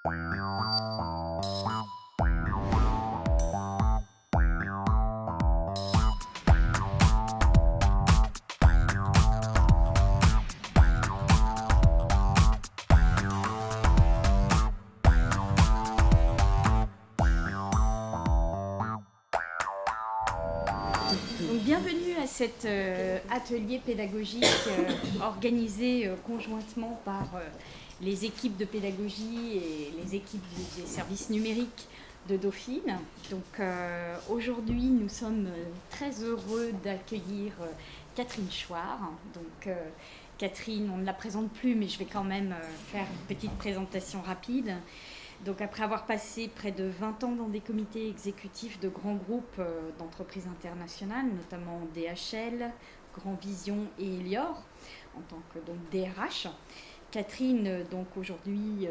Donc, bienvenue à cet atelier pédagogique organisé conjointement par les équipes de pédagogie et les équipes des services numériques de Dauphine. Donc aujourd'hui, nous sommes très heureux d'accueillir Catherine Chouard. Donc Catherine, on ne la présente plus, mais je vais quand même faire une petite présentation rapide. Donc après avoir passé près de 20 ans dans des comités exécutifs de grands groupes d'entreprises internationales, notamment DHL, Grand Vision et Elior, en tant que donc, DRH, Catherine donc aujourd'hui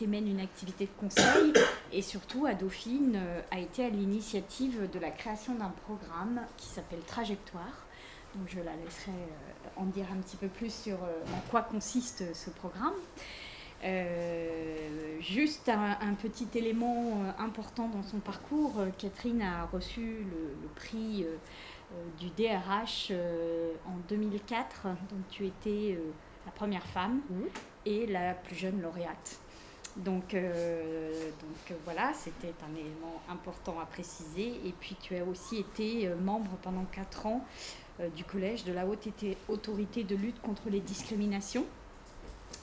mène une activité de conseil et surtout à Dauphine a été à l'initiative de la création d'un programme qui s'appelle Trajectoire. Donc je la laisserai en dire un petit peu plus sur en quoi consiste ce programme. Juste un petit élément important dans son parcours, Catherine a reçu le prix du DRH en 2004, donc tu étais la première femme et la plus jeune lauréate. Donc voilà, c'était un élément important à préciser. Et puis tu as aussi été membre pendant 4 ans du collège de la Haute Autorité de lutte contre les discriminations.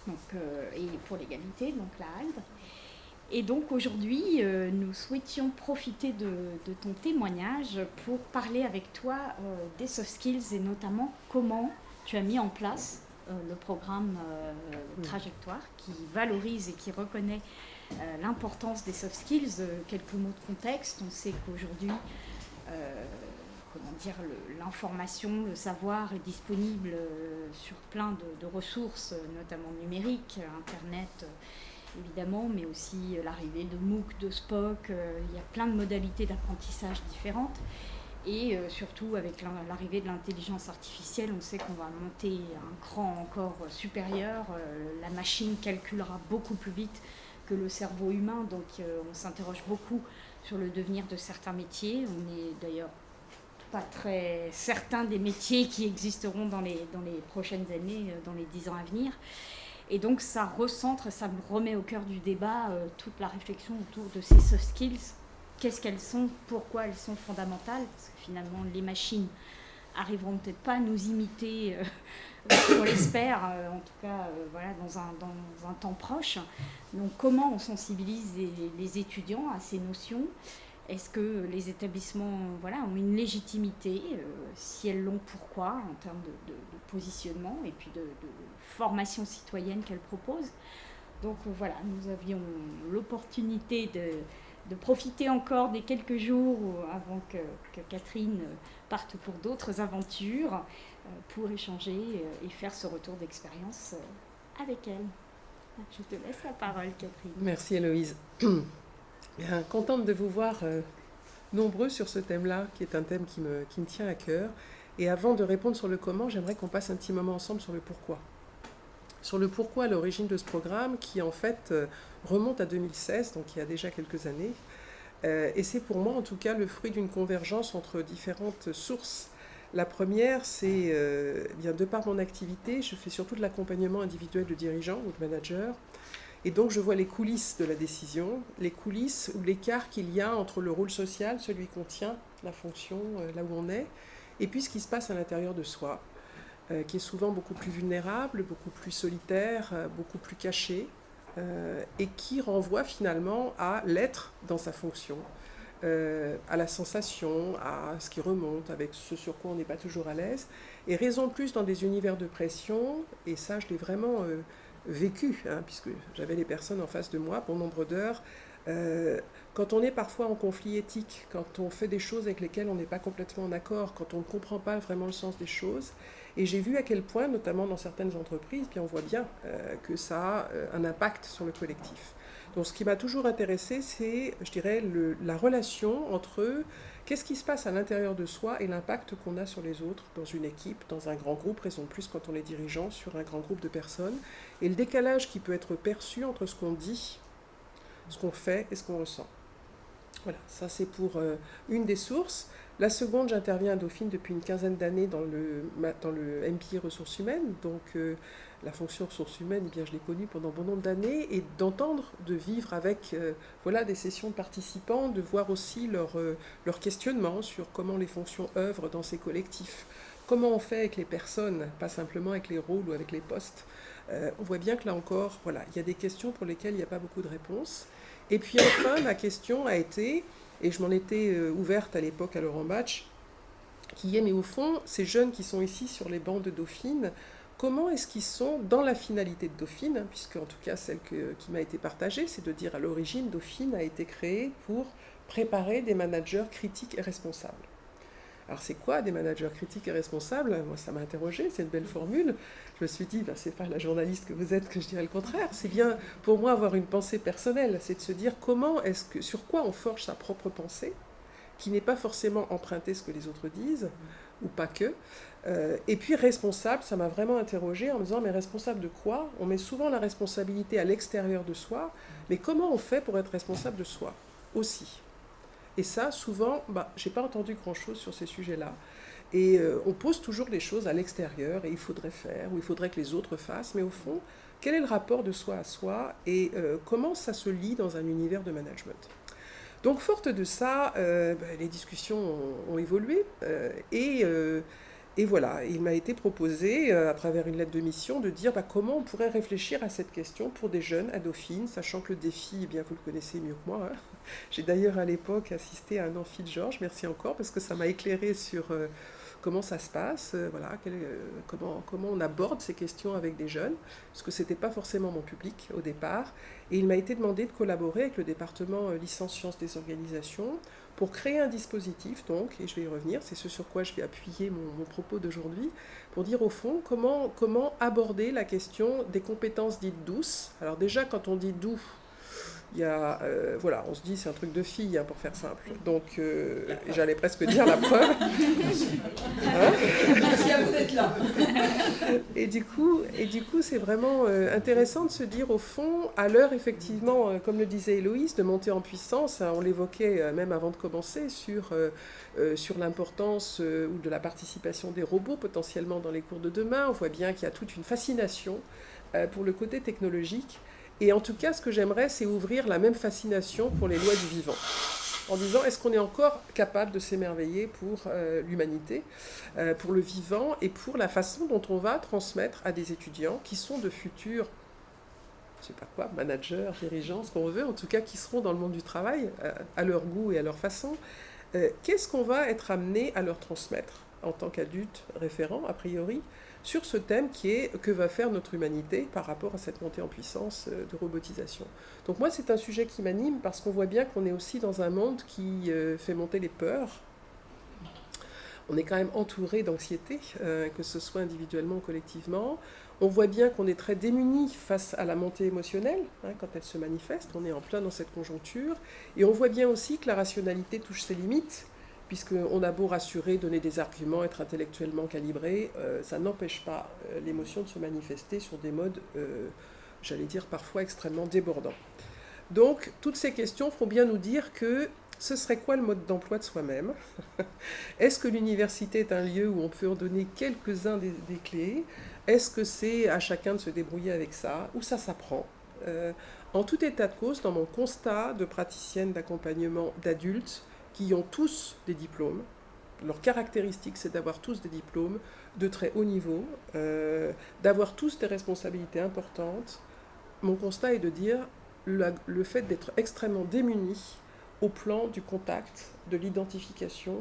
Donc, et pour l'égalité, donc la HALD. Et donc aujourd'hui, nous souhaitions profiter de ton témoignage pour parler avec toi des soft skills et notamment comment tu as mis en place le programme Trajectoire qui valorise et qui reconnaît l'importance des soft skills. Quelques mots de contexte, on sait qu'aujourd'hui, l'information, le savoir est disponible sur plein de ressources, notamment numériques, Internet évidemment, mais aussi l'arrivée de MOOC, de SPOC, il y a plein de modalités d'apprentissage différentes. Et surtout avec l'arrivée de l'intelligence artificielle, on sait qu'on va monter un cran encore supérieur. La machine calculera beaucoup plus vite que le cerveau humain, donc on s'interroge beaucoup sur le devenir de certains métiers. On est d'ailleurs pas très certain des métiers qui existeront dans les prochaines années, dans les 10 ans à venir. Et donc ça recentre, ça me remet au cœur du débat toute la réflexion autour de ces soft skills. Qu'est-ce qu'elles sont, pourquoi elles sont fondamentales, parce que finalement les machines arriveront peut-être pas à nous imiter, on l'espère, en tout cas voilà, dans un temps proche. Donc comment on sensibilise les étudiants à ces notions ? Est-ce que les établissements ont une légitimité ? Si elles l'ont, pourquoi ? En termes de positionnement et puis de formation citoyenne qu'elles proposent. Donc voilà, nous avions l'opportunité de profiter encore des quelques jours avant que Catherine parte pour d'autres aventures pour échanger et faire ce retour d'expérience avec elle. Je te laisse la parole, Catherine. Merci Héloïse. Bien, contente de vous voir nombreux sur ce thème-là, qui est un thème qui me tient à cœur. Et avant de répondre sur le comment, j'aimerais qu'on passe un petit moment ensemble sur le pourquoi. Sur le pourquoi à l'origine de ce programme, qui en fait remonte à 2016, donc il y a déjà quelques années. Et c'est pour moi en tout cas le fruit d'une convergence entre différentes sources. La première, c'est, bien de par mon activité, je fais surtout de l'accompagnement individuel de dirigeants ou de managers. Et donc je vois les coulisses de la décision, les coulisses ou l'écart qu'il y a entre le rôle social, celui qu'on tient, la fonction, là où on est, et puis ce qui se passe à l'intérieur de soi, qui est souvent beaucoup plus vulnérable, beaucoup plus solitaire, beaucoup plus caché, et qui renvoie finalement à l'être dans sa fonction, à la sensation, à ce qui remonte, avec ce sur quoi on n'est pas toujours à l'aise, et raison de plus dans des univers de pression, et ça je l'ai vraiment vécu, puisque j'avais les personnes en face de moi, bon nombre d'heures, Quand on est parfois en conflit éthique, quand on fait des choses avec lesquelles on n'est pas complètement en accord, quand on ne comprend pas vraiment le sens des choses. Et j'ai vu à quel point, notamment dans certaines entreprises, puis on voit bien que ça a un impact sur le collectif. Donc ce qui m'a toujours intéressé, c'est, je dirais, la relation entre qu'est-ce qui se passe à l'intérieur de soi et l'impact qu'on a sur les autres dans une équipe, dans un grand groupe, raison de plus quand on est dirigeant sur un grand groupe de personnes, et le décalage qui peut être perçu entre ce qu'on dit, ce qu'on fait et ce qu'on ressent. Voilà, ça c'est pour une des sources. La seconde, j'interviens à Dauphine depuis une quinzaine d'années dans le MPI ressources humaines, donc la fonction ressources humaines, eh bien, je l'ai connue pendant bon nombre d'années, et d'entendre, de vivre avec voilà, des sessions de participants, de voir aussi leur questionnement sur comment les fonctions œuvrent dans ces collectifs, comment on fait avec les personnes, pas simplement avec les rôles ou avec les postes. On voit bien que là encore, voilà, il y a des questions pour lesquelles il n'y a pas beaucoup de réponses. Et puis enfin, la question a été, et je m'en étais ouverte à l'époque à Laurent Batch, qui est, mais au fond, ces jeunes qui sont ici sur les bancs de Dauphine, comment est-ce qu'ils sont dans la finalité de Dauphine, puisque en tout cas celle qui m'a été partagée, c'est de dire à l'origine, Dauphine a été créée pour préparer des managers critiques et responsables. Alors c'est quoi des managers critiques et responsables? Moi ça m'a interrogée, c'est une belle formule. Je me suis dit, c'est pas la journaliste que vous êtes que je dirais le contraire. C'est bien pour moi avoir une pensée personnelle, c'est de se dire sur quoi on forge sa propre pensée, qui n'est pas forcément emprunter ce que les autres disent, ou pas que. Et puis responsable, ça m'a vraiment interrogée en me disant, mais responsable de quoi? On met souvent la responsabilité à l'extérieur de soi, mais comment on fait pour être responsable de soi aussi? Et ça, souvent, je n'ai pas entendu grand-chose sur ces sujets-là. Et on pose toujours des choses à l'extérieur, et il faudrait faire, ou il faudrait que les autres fassent. Mais au fond, quel est le rapport de soi à soi, et comment ça se lie dans un univers de management? Donc, forte de ça, les discussions ont évolué. Et voilà, il m'a été proposé, à travers une lettre de mission, de dire comment on pourrait réfléchir à cette question pour des jeunes à Dauphine, sachant que le défi, eh bien, vous le connaissez mieux que moi. Hein. J'ai d'ailleurs à l'époque assisté à un amphi de Georges, merci encore, parce que ça m'a éclairé sur comment ça se passe, voilà, comment on aborde ces questions avec des jeunes, parce que ce n'était pas forcément mon public au départ. Et il m'a été demandé de collaborer avec le département licence sciences des organisations pour créer un dispositif, donc, et je vais y revenir, c'est ce sur quoi je vais appuyer mon propos d'aujourd'hui, pour dire au fond comment aborder la question des compétences dites douces. Alors déjà, quand on dit doux, il y a, voilà, on se dit c'est un truc de fille, hein, pour faire simple. Donc, j'allais presque dire la preuve. Hein? Merci à vous d'être là. Et du coup, c'est vraiment intéressant de se dire, au fond, à l'heure, effectivement, comme le disait Héloïse, de monter en puissance, hein, on l'évoquait même avant de commencer, sur l'importance ou de la participation des robots potentiellement dans les cours de demain. On voit bien qu'il y a toute une fascination pour le côté technologique. Et en tout cas, ce que j'aimerais, c'est ouvrir la même fascination pour les lois du vivant. En disant, est-ce qu'on est encore capable de s'émerveiller pour l'humanité, pour le vivant, et pour la façon dont on va transmettre à des étudiants qui sont de futurs, je sais pas quoi, managers, dirigeants, ce qu'on veut, en tout cas qui seront dans le monde du travail, à leur goût et à leur façon, qu'est-ce qu'on va être amené à leur transmettre en tant qu'adultes référents, a priori, sur ce thème qui est que va faire notre humanité par rapport à cette montée en puissance de robotisation. Donc moi, c'est un sujet qui m'anime parce qu'on voit bien qu'on est aussi dans un monde qui fait monter les peurs. On est quand même entouré d'anxiété, que ce soit individuellement ou collectivement. On voit bien qu'on est très démunis face à la montée émotionnelle, hein, quand elle se manifeste. On est en plein dans cette conjoncture. Et on voit bien aussi que la rationalité touche ses limites, puisqu'on a beau rassurer, donner des arguments, être intellectuellement calibré, ça n'empêche pas l'émotion de se manifester sur des modes, j'allais dire, parfois extrêmement débordants. Donc, toutes ces questions font bien nous dire que ce serait quoi le mode d'emploi de soi-même? Est-ce que l'université est un lieu où on peut en donner quelques-uns des clés? Est-ce que c'est à chacun de se débrouiller avec ça? Ou ça s'apprend? En tout état de cause, dans mon constat de praticienne d'accompagnement d'adultes, qui ont tous des diplômes. Leur caractéristique, c'est d'avoir tous des diplômes de très haut niveau, d'avoir tous des responsabilités importantes. Mon constat est de dire le fait d'être extrêmement démunis au plan du contact, de l'identification,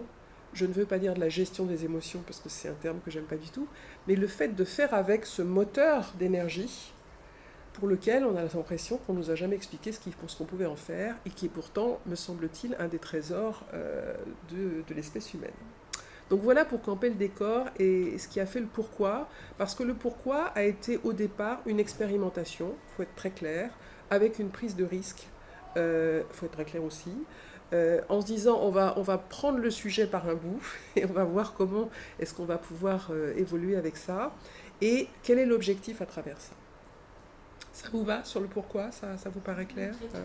je ne veux pas dire de la gestion des émotions, parce que c'est un terme que j'aime pas du tout, mais le fait de faire avec ce moteur d'énergie, pour lequel on a l'impression qu'on ne nous a jamais expliqué ce qu'on pouvait en faire, et qui est pourtant, me semble-t-il, un des trésors de l'espèce humaine. Donc voilà pour camper le décor et ce qui a fait le pourquoi, parce que le pourquoi a été au départ une expérimentation, il faut être très clair, avec une prise de risque, il faut être très clair aussi, en se disant on va prendre le sujet par un bout et on va voir comment est-ce qu'on va pouvoir évoluer avec ça, et quel est l'objectif à travers ça. Ça vous va sur le pourquoi, ça vous paraît clair, hein?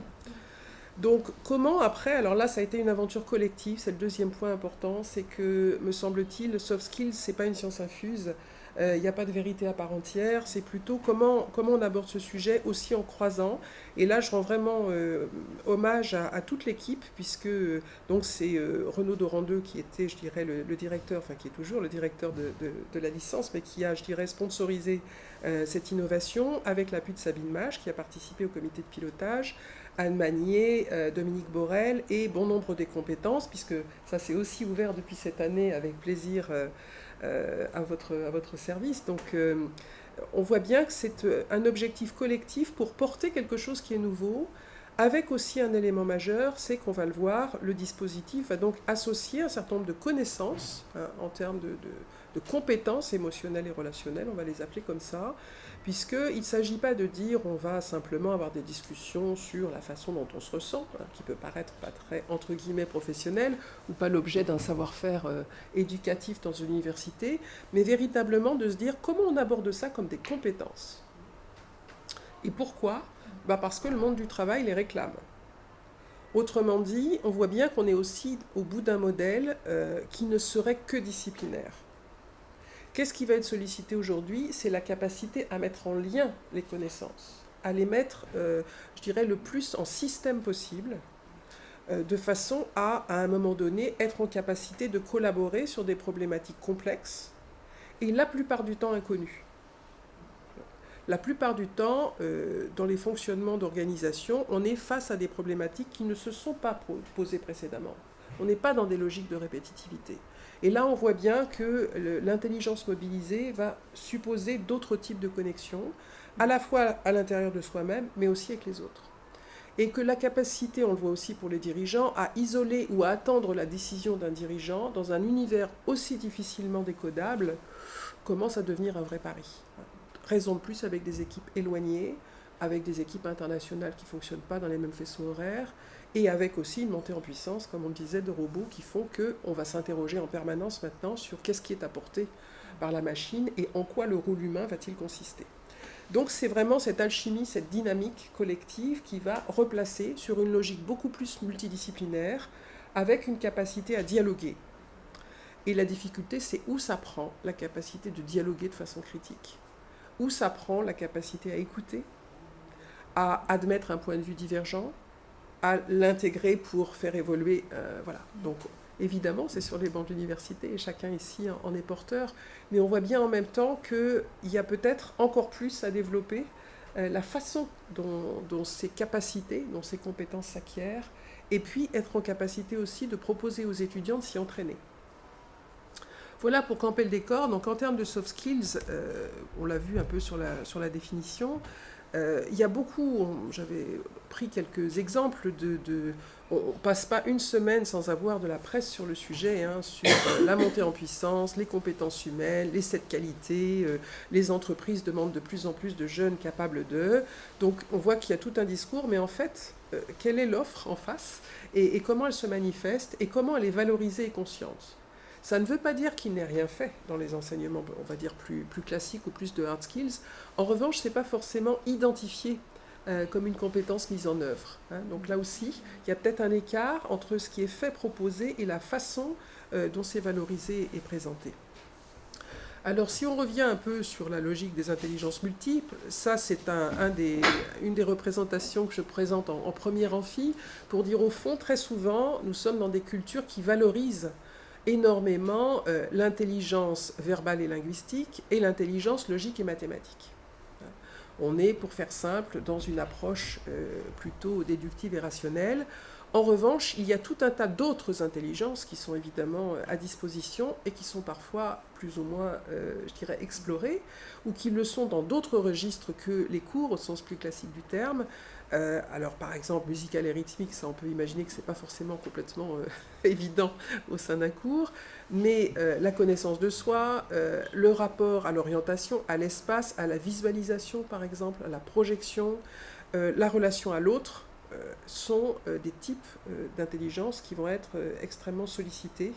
Donc, comment après, alors là, ça a été une aventure collective, c'est le deuxième point important, c'est que, me semble-t-il, le soft skills, c'est pas une science infuse, il n'y a pas de vérité à part entière, c'est plutôt comment on aborde ce sujet aussi en croisant. Et là, je rends vraiment hommage à toute l'équipe, puisque donc c'est Renaud Dorandeux qui était, je dirais, le directeur, enfin qui est toujours le directeur de la licence, mais qui a, je dirais, sponsorisé cette innovation, avec l'appui de Sabine Mage, qui a participé au comité de pilotage, Anne Magnier, Dominique Borel et bon nombre des compétences, puisque ça s'est aussi ouvert depuis cette année avec plaisir à votre service. Donc on voit bien que c'est un objectif collectif pour porter quelque chose qui est nouveau, avec aussi un élément majeur, c'est qu'on va le voir, le dispositif va donc associer un certain nombre de connaissances, hein, en termes de compétences émotionnelles et relationnelles, on va les appeler comme ça, puisqu'il ne s'agit pas de dire on va simplement avoir des discussions sur la façon dont on se ressent, hein, qui peut paraître pas très, entre guillemets, professionnel, ou pas l'objet d'un savoir-faire éducatif dans une université, mais véritablement de se dire comment on aborde ça comme des compétences. Et pourquoi ? Parce que le monde du travail les réclame. Autrement dit, on voit bien qu'on est aussi au bout d'un modèle qui ne serait que disciplinaire. Qu'est-ce qui va être sollicité aujourd'hui ? C'est la capacité à mettre en lien les connaissances, à les mettre, je dirais, le plus en système possible, de façon à un moment donné, être en capacité de collaborer sur des problématiques complexes et la plupart du temps inconnues. La plupart du temps, dans les fonctionnements d'organisation, on est face à des problématiques qui ne se sont pas posées précédemment. On n'est pas dans des logiques de répétitivité. Et là, on voit bien que l'intelligence mobilisée va supposer d'autres types de connexions, à la fois à l'intérieur de soi-même, mais aussi avec les autres. Et que la capacité, on le voit aussi pour les dirigeants, à isoler ou à attendre la décision d'un dirigeant dans un univers aussi difficilement décodable, commence à devenir un vrai pari. Raison de plus avec des équipes éloignées, avec des équipes internationales qui ne fonctionnent pas dans les mêmes faisceaux horaires, et avec aussi une montée en puissance, comme on le disait, de robots qui font qu'on va s'interroger en permanence maintenant sur qu'est-ce qui est apporté par la machine et en quoi le rôle humain va-t-il consister. Donc c'est vraiment cette alchimie, cette dynamique collective qui va replacer sur une logique beaucoup plus multidisciplinaire, avec une capacité à dialoguer. Et la difficulté, c'est où ça prend la capacité de dialoguer de façon critique, où ça prend la capacité à écouter, à admettre un point de vue divergent, à l'intégrer pour faire évoluer. Voilà. Donc, évidemment, c'est sur les bancs de l'université et chacun ici en est porteur, mais on voit bien en même temps qu'il y a peut-être encore plus à développer la façon dont ces capacités, dont ces compétences s'acquièrent, et puis être en capacité aussi de proposer aux étudiants de s'y entraîner. Voilà pour camper le décor. Donc en termes de soft skills, on l'a vu un peu sur la définition, il y a beaucoup, j'avais pris quelques exemples on ne passe pas une semaine sans avoir de la presse sur le sujet, hein, sur la montée en puissance, les compétences humaines, les 7 qualités, les entreprises demandent de plus en plus de jeunes capables d'eux. Donc on voit qu'il y a tout un discours, mais en fait, quelle est l'offre en face et comment elle se manifeste et comment elle est valorisée et consciente. Ça ne veut pas dire qu'il n'est rien fait dans les enseignements, on va dire plus classiques ou plus de hard skills. En revanche, ce n'est pas forcément identifié comme une compétence mise en œuvre. Hein. Donc là aussi, il y a peut-être un écart entre ce qui est fait, proposé et la façon dont c'est valorisé et présenté. Alors si on revient un peu sur la logique des intelligences multiples, ça c'est une des représentations que je présente en première amphi, pour dire au fond, très souvent, nous sommes dans des cultures qui valorisent énormément l'intelligence verbale et linguistique et l'intelligence logique et mathématique. On est, pour faire simple, dans une approche plutôt déductive et rationnelle. En revanche, il y a tout un tas d'autres intelligences qui sont évidemment à disposition et qui sont parfois plus ou moins, je dirais, explorées, ou qui le sont dans d'autres registres que les cours au sens plus classique du terme. Alors par exemple, musical et rythmique, ça on peut imaginer que ce n'est pas forcément complètement évident au sein d'un cours, mais la connaissance de soi, le rapport à l'orientation, à l'espace, à la visualisation par exemple, à la projection, la relation à l'autre, sont des types d'intelligence qui vont être extrêmement sollicités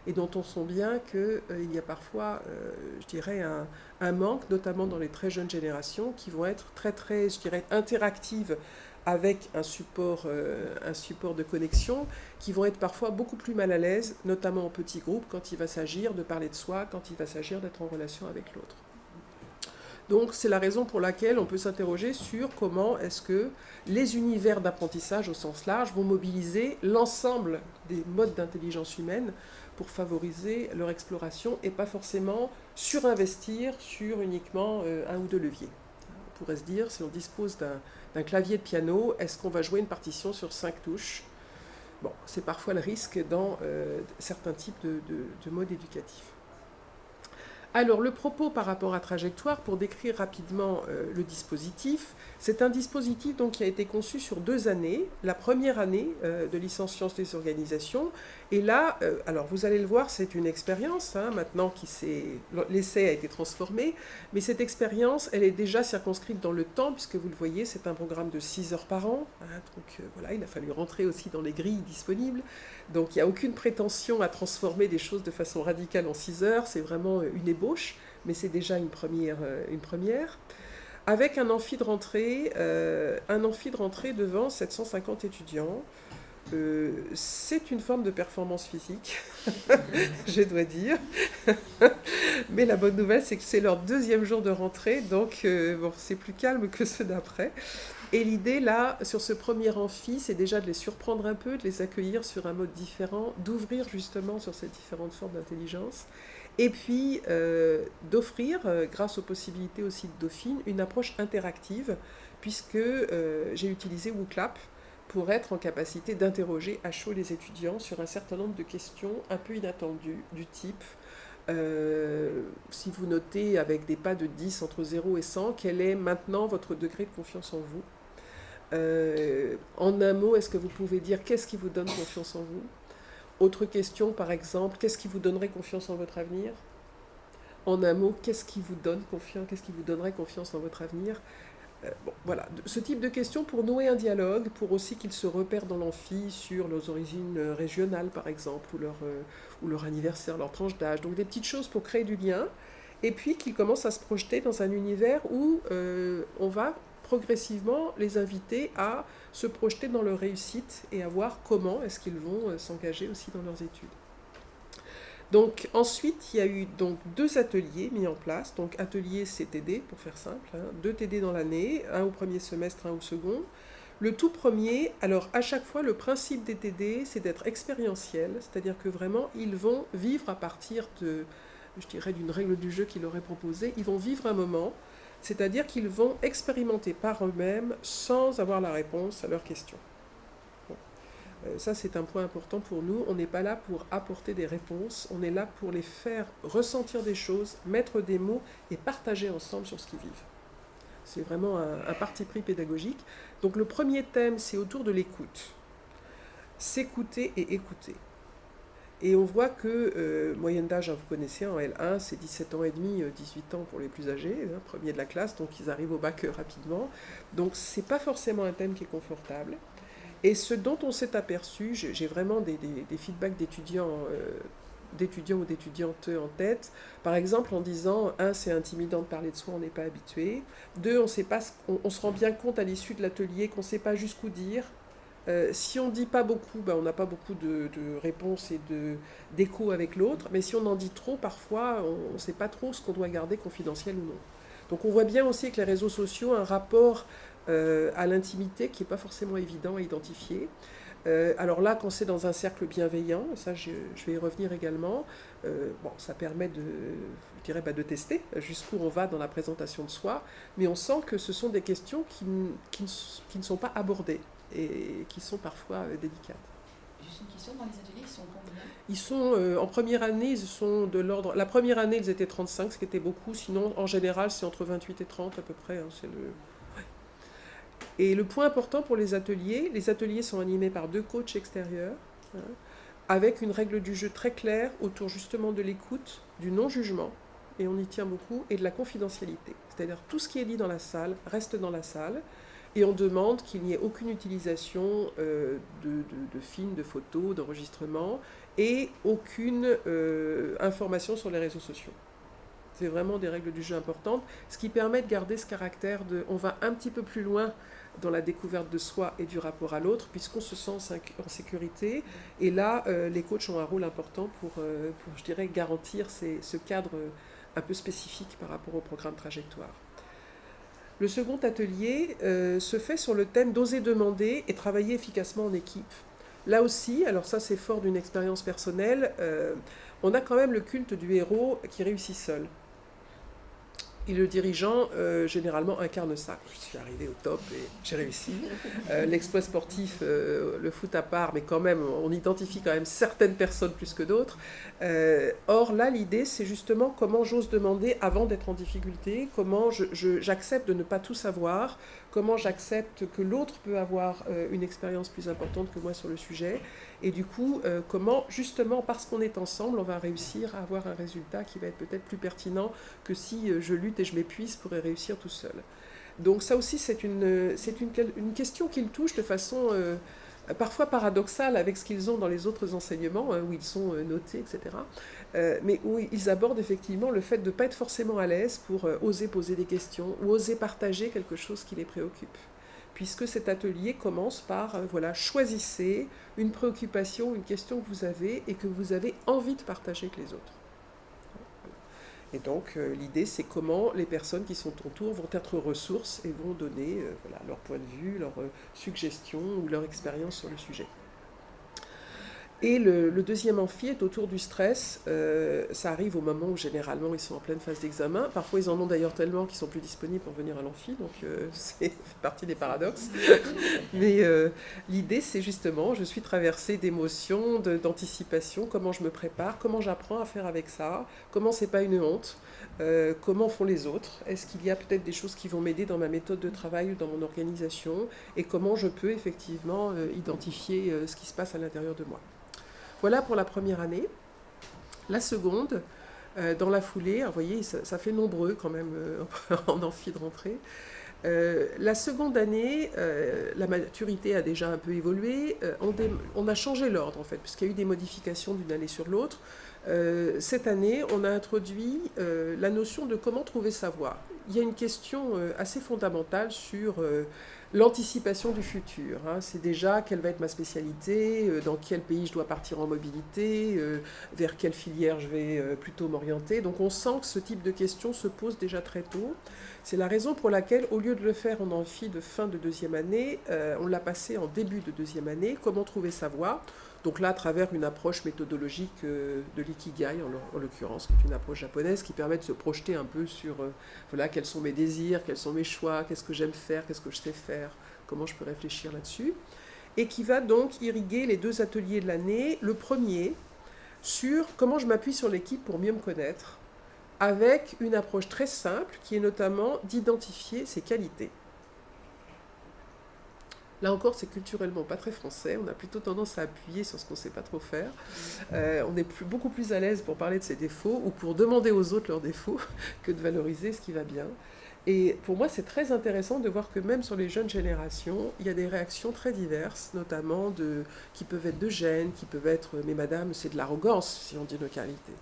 et dont on sent bien qu'il y a parfois, je dirais, un manque, notamment dans les très jeunes générations, qui vont être très, très, je dirais, interactives avec un support de connexion, qui vont être parfois beaucoup plus mal à l'aise, notamment en petits groupes, quand il va s'agir de parler de soi, quand il va s'agir d'être en relation avec l'autre. Donc c'est la raison pour laquelle on peut s'interroger sur comment est-ce que les univers d'apprentissage au sens large vont mobiliser l'ensemble des modes d'intelligence humaine pour favoriser leur exploration et pas forcément surinvestir sur uniquement un ou deux leviers. On pourrait se dire, si on dispose d'un clavier de piano, est-ce qu'on va jouer une partition sur 5 touches ? Bon, c'est parfois le risque dans certains types de modes éducatifs. Alors, le propos par rapport à Trajectoire, pour décrire rapidement le dispositif, c'est un dispositif donc, qui a été conçu sur 2 années. La première année de licence sciences des organisations. Et là, alors vous allez le voir, c'est une expérience, maintenant l'essai a été transformé, mais cette expérience, elle est déjà circonscrite dans le temps, puisque vous le voyez, c'est un programme de 6 heures par an. Donc voilà, il a fallu rentrer aussi dans les grilles disponibles. Donc il n'y a aucune prétention à transformer des choses de façon radicale en 6 heures, c'est vraiment une ébauche, mais c'est déjà une première. Avec un amphi de rentrée devant 750 étudiants. C'est une forme de performance physique, je dois dire. Mais la bonne nouvelle, c'est que c'est leur 2e jour de rentrée, donc bon, c'est plus calme que ceux d'après. Et l'idée, là, sur ce premier amphi, c'est déjà de les surprendre un peu, de les accueillir sur un mode différent, d'ouvrir justement sur ces différentes formes d'intelligence, et puis d'offrir, grâce aux possibilités aussi de Dauphine, une approche interactive, puisque j'ai utilisé WooClap pour être en capacité d'interroger à chaud les étudiants sur un certain nombre de questions un peu inattendues, du type si vous notez avec des pas de 10 entre 0 et 100, quel est maintenant votre degré de confiance en vous ? En un mot, est-ce que vous pouvez dire qu'est-ce qui vous donne confiance en vous ? Autre question, par exemple, qu'est-ce qui vous donnerait confiance en votre avenir ? En un mot, qu'est-ce qui vous donnerait confiance en votre avenir ? Bon, voilà, ce type de questions pour nouer un dialogue, pour aussi qu'ils se repèrent dans l'amphi sur leurs origines régionales, par exemple, ou leur anniversaire, leur tranche d'âge. Donc des petites choses pour créer du lien, et puis qu'ils commencent à se projeter dans un univers où on va progressivement les inviter à se projeter dans leur réussite et à voir comment est-ce qu'ils vont s'engager aussi dans leurs études. Donc ensuite, il y a eu donc 2 ateliers mis en place, donc atelier CTD pour faire simple, 2 TD dans l'année, un au premier semestre, un au second. Le tout premier, alors à chaque fois le principe des TD c'est d'être expérientiel, c'est-à-dire que vraiment ils vont vivre à partir de, je dirais, d'une règle du jeu qu'il leur est proposée, ils vont vivre un moment, c'est-à-dire qu'ils vont expérimenter par eux-mêmes sans avoir la réponse à leurs questions. Ça, c'est un point important pour nous. On n'est pas là pour apporter des réponses, on est là pour les faire ressentir des choses, mettre des mots et partager ensemble sur ce qu'ils vivent. C'est vraiment un parti pris pédagogique. Donc le premier thème, c'est autour de l'écoute. S'écouter et écouter. Et on voit que, moyenne d'âge, vous connaissez, en L1, c'est 17 ans et demi, 18 ans pour les plus âgés, premier de la classe, donc ils arrivent au bac rapidement. Donc c'est pas forcément un thème qui est confortable. Et ce dont on s'est aperçu, j'ai vraiment des feedbacks d'étudiants ou d'étudiantes en tête, par exemple en disant, 1, c'est intimidant de parler de soi, on n'est pas habitué, 2, on se rend bien compte à l'issue de l'atelier qu'on ne sait pas jusqu'où dire, si on ne dit pas beaucoup, on n'a pas beaucoup de réponses et d'écho avec l'autre, mais si on en dit trop, parfois, on ne sait pas trop ce qu'on doit garder confidentiel ou non. Donc on voit bien aussi avec les réseaux sociaux un rapport à l'intimité qui n'est pas forcément évident à identifier. Alors là, quand c'est dans un cercle bienveillant, ça je vais y revenir également, ça permet de tester jusqu'où on va dans la présentation de soi, mais on sent que ce sont des questions qui ne sont pas abordées. et qui sont parfois délicates. Juste une question, dans les ateliers, ils sont combien? Ils sont, en première année, ils sont de l'ordre... La première année, ils étaient 35, ce qui était beaucoup. Sinon, en général, c'est entre 28 et 30 à peu près. Hein, c'est le... ouais. Et le point important pour les ateliers sont animés par 2 coachs extérieurs, hein, avec une règle du jeu très claire autour justement de l'écoute, du non-jugement, et on y tient beaucoup, et de la confidentialité. C'est-à-dire tout ce qui est dit dans la salle reste dans la salle, et on demande qu'il n'y ait aucune utilisation de films, de photos, d'enregistrements, et aucune information sur les réseaux sociaux. C'est vraiment des règles du jeu importantes, ce qui permet de garder ce caractère de... On va un petit peu plus loin dans la découverte de soi et du rapport à l'autre, puisqu'on se sent en sécurité. Et là, les coachs ont un rôle important pour je dirais, garantir ce cadre un peu spécifique par rapport au programme Trajectoire. Le second atelier se fait sur le thème d'oser demander et travailler efficacement en équipe. Là aussi, alors ça c'est fort d'une expérience personnelle, on a quand même le culte du héros qui réussit seul. Et le dirigeant, généralement, incarne ça. Je suis arrivé au top et j'ai réussi. L'exploit sportif, le foot à part, mais quand même, on identifie quand même certaines personnes plus que d'autres. Or, là, l'idée, c'est justement comment j'ose demander avant d'être en difficulté, comment j'accepte de ne pas tout savoir, comment j'accepte que l'autre peut avoir une expérience plus importante que moi sur le sujet. Et du coup, comment, justement, parce qu'on est ensemble, on va réussir à avoir un résultat qui va être peut-être plus pertinent que si je lutte et je m'épuise pour y réussir tout seul. Donc ça aussi, c'est une question qu'ils touchent de façon parfois paradoxale avec ce qu'ils ont dans les autres enseignements, où ils sont notés, etc. Mais où ils abordent effectivement le fait de ne pas être forcément à l'aise pour oser poser des questions ou oser partager quelque chose qui les préoccupe. Puisque cet atelier commence par, choisissez une préoccupation, une question que vous avez et que vous avez envie de partager avec les autres. Et donc, l'idée, c'est comment les personnes qui sont autour vont être ressources et vont donner leur point de vue, leurs suggestions ou leur expérience sur le sujet. Et le deuxième amphi est autour du stress. Ça arrive au moment où généralement ils sont en pleine phase d'examen. Parfois ils en ont d'ailleurs tellement qu'ils sont plus disponibles pour venir à l'amphi, donc c'est partie des paradoxes. Mais l'idée c'est justement, je suis traversée d'émotions, d'anticipation, comment je me prépare, comment j'apprends à faire avec ça, comment c'est pas une honte, comment font les autres, est-ce qu'il y a peut-être des choses qui vont m'aider dans ma méthode de travail ou dans mon organisation, et comment je peux effectivement identifier ce qui se passe à l'intérieur de moi. Voilà pour la première année. La seconde, dans la foulée, vous voyez, ça fait nombreux quand même en amphi de rentrée. La seconde année, la maturité a déjà un peu évolué. On a changé l'ordre en fait, puisqu'il y a eu des modifications d'une année sur l'autre. Cette année, on a introduit la notion de comment trouver sa voie. Il y a une question assez fondamentale sur l'anticipation du futur. C'est déjà quelle va être ma spécialité, dans quel pays je dois partir en mobilité, vers quelle filière je vais plutôt m'orienter. Donc on sent que ce type de questions se pose déjà très tôt. C'est la raison pour laquelle, au lieu de le faire en amphi de fin de deuxième année, on l'a passé en début de deuxième année. Comment trouver sa voie ? Donc là, à travers une approche méthodologique de l'ikigai, en l'occurrence, qui est une approche japonaise qui permet de se projeter un peu sur quels sont mes désirs, quels sont mes choix, qu'est-ce que j'aime faire, qu'est-ce que je sais faire, comment je peux réfléchir là-dessus. Et qui va donc irriguer les 2 ateliers de l'année. Le premier, sur comment je m'appuie sur l'équipe pour mieux me connaître, avec une approche très simple qui est notamment d'identifier ses qualités. Là encore, c'est culturellement pas très français. On a plutôt tendance à appuyer sur ce qu'on ne sait pas trop faire. On est beaucoup plus à l'aise pour parler de ses défauts ou pour demander aux autres leurs défauts que de valoriser ce qui va bien. Et pour moi, c'est très intéressant de voir que même sur les jeunes générations, il y a des réactions très diverses, notamment qui peuvent être de gêne, qui peuvent être « mais madame, c'est de l'arrogance » si on dit nos qualités.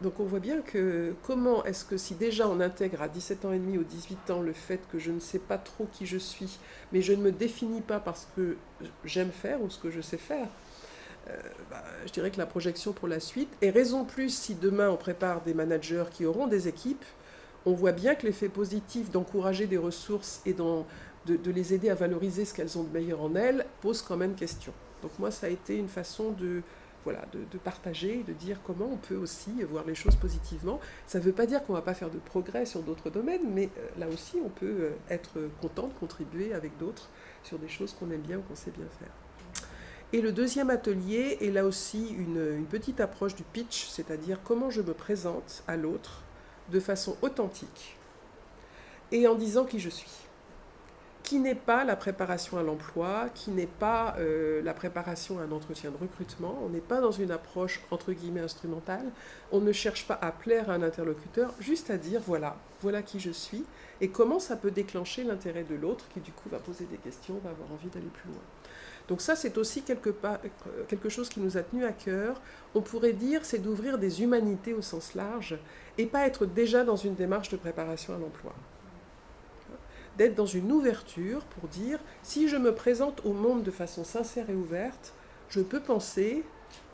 Donc on voit bien que comment est-ce que si déjà on intègre à 17 ans et demi ou 18 ans le fait que je ne sais pas trop qui je suis, mais je ne me définis pas parce que j'aime faire ou ce que je sais faire, je dirais que la projection pour la suite, et raison plus si demain on prépare des managers qui auront des équipes, on voit bien que l'effet positif d'encourager des ressources et de les aider à valoriser ce qu'elles ont de meilleur en elles pose quand même question. Donc moi ça a été une façon voilà, de partager, de dire comment on peut aussi voir les choses positivement. Ça ne veut pas dire qu'on ne va pas faire de progrès sur d'autres domaines, mais là aussi, on peut être content de contribuer avec d'autres sur des choses qu'on aime bien ou qu'on sait bien faire. Et le deuxième atelier est là aussi une petite approche du pitch, c'est-à-dire comment je me présente à l'autre de façon authentique et en disant qui je suis. Qui n'est pas la préparation à l'emploi, qui n'est pas la préparation à un entretien de recrutement. On n'est pas dans une approche entre guillemets instrumentale. On ne cherche pas à plaire à un interlocuteur, juste à dire voilà qui je suis et comment ça peut déclencher l'intérêt de l'autre qui du coup va poser des questions, va avoir envie d'aller plus loin. Donc ça, c'est aussi quelque chose qui nous a tenu à cœur. On pourrait dire, c'est d'ouvrir des humanités au sens large et pas être déjà dans une démarche de préparation à l'emploi. D'être dans une ouverture pour dire, si je me présente au monde de façon sincère et ouverte, je peux penser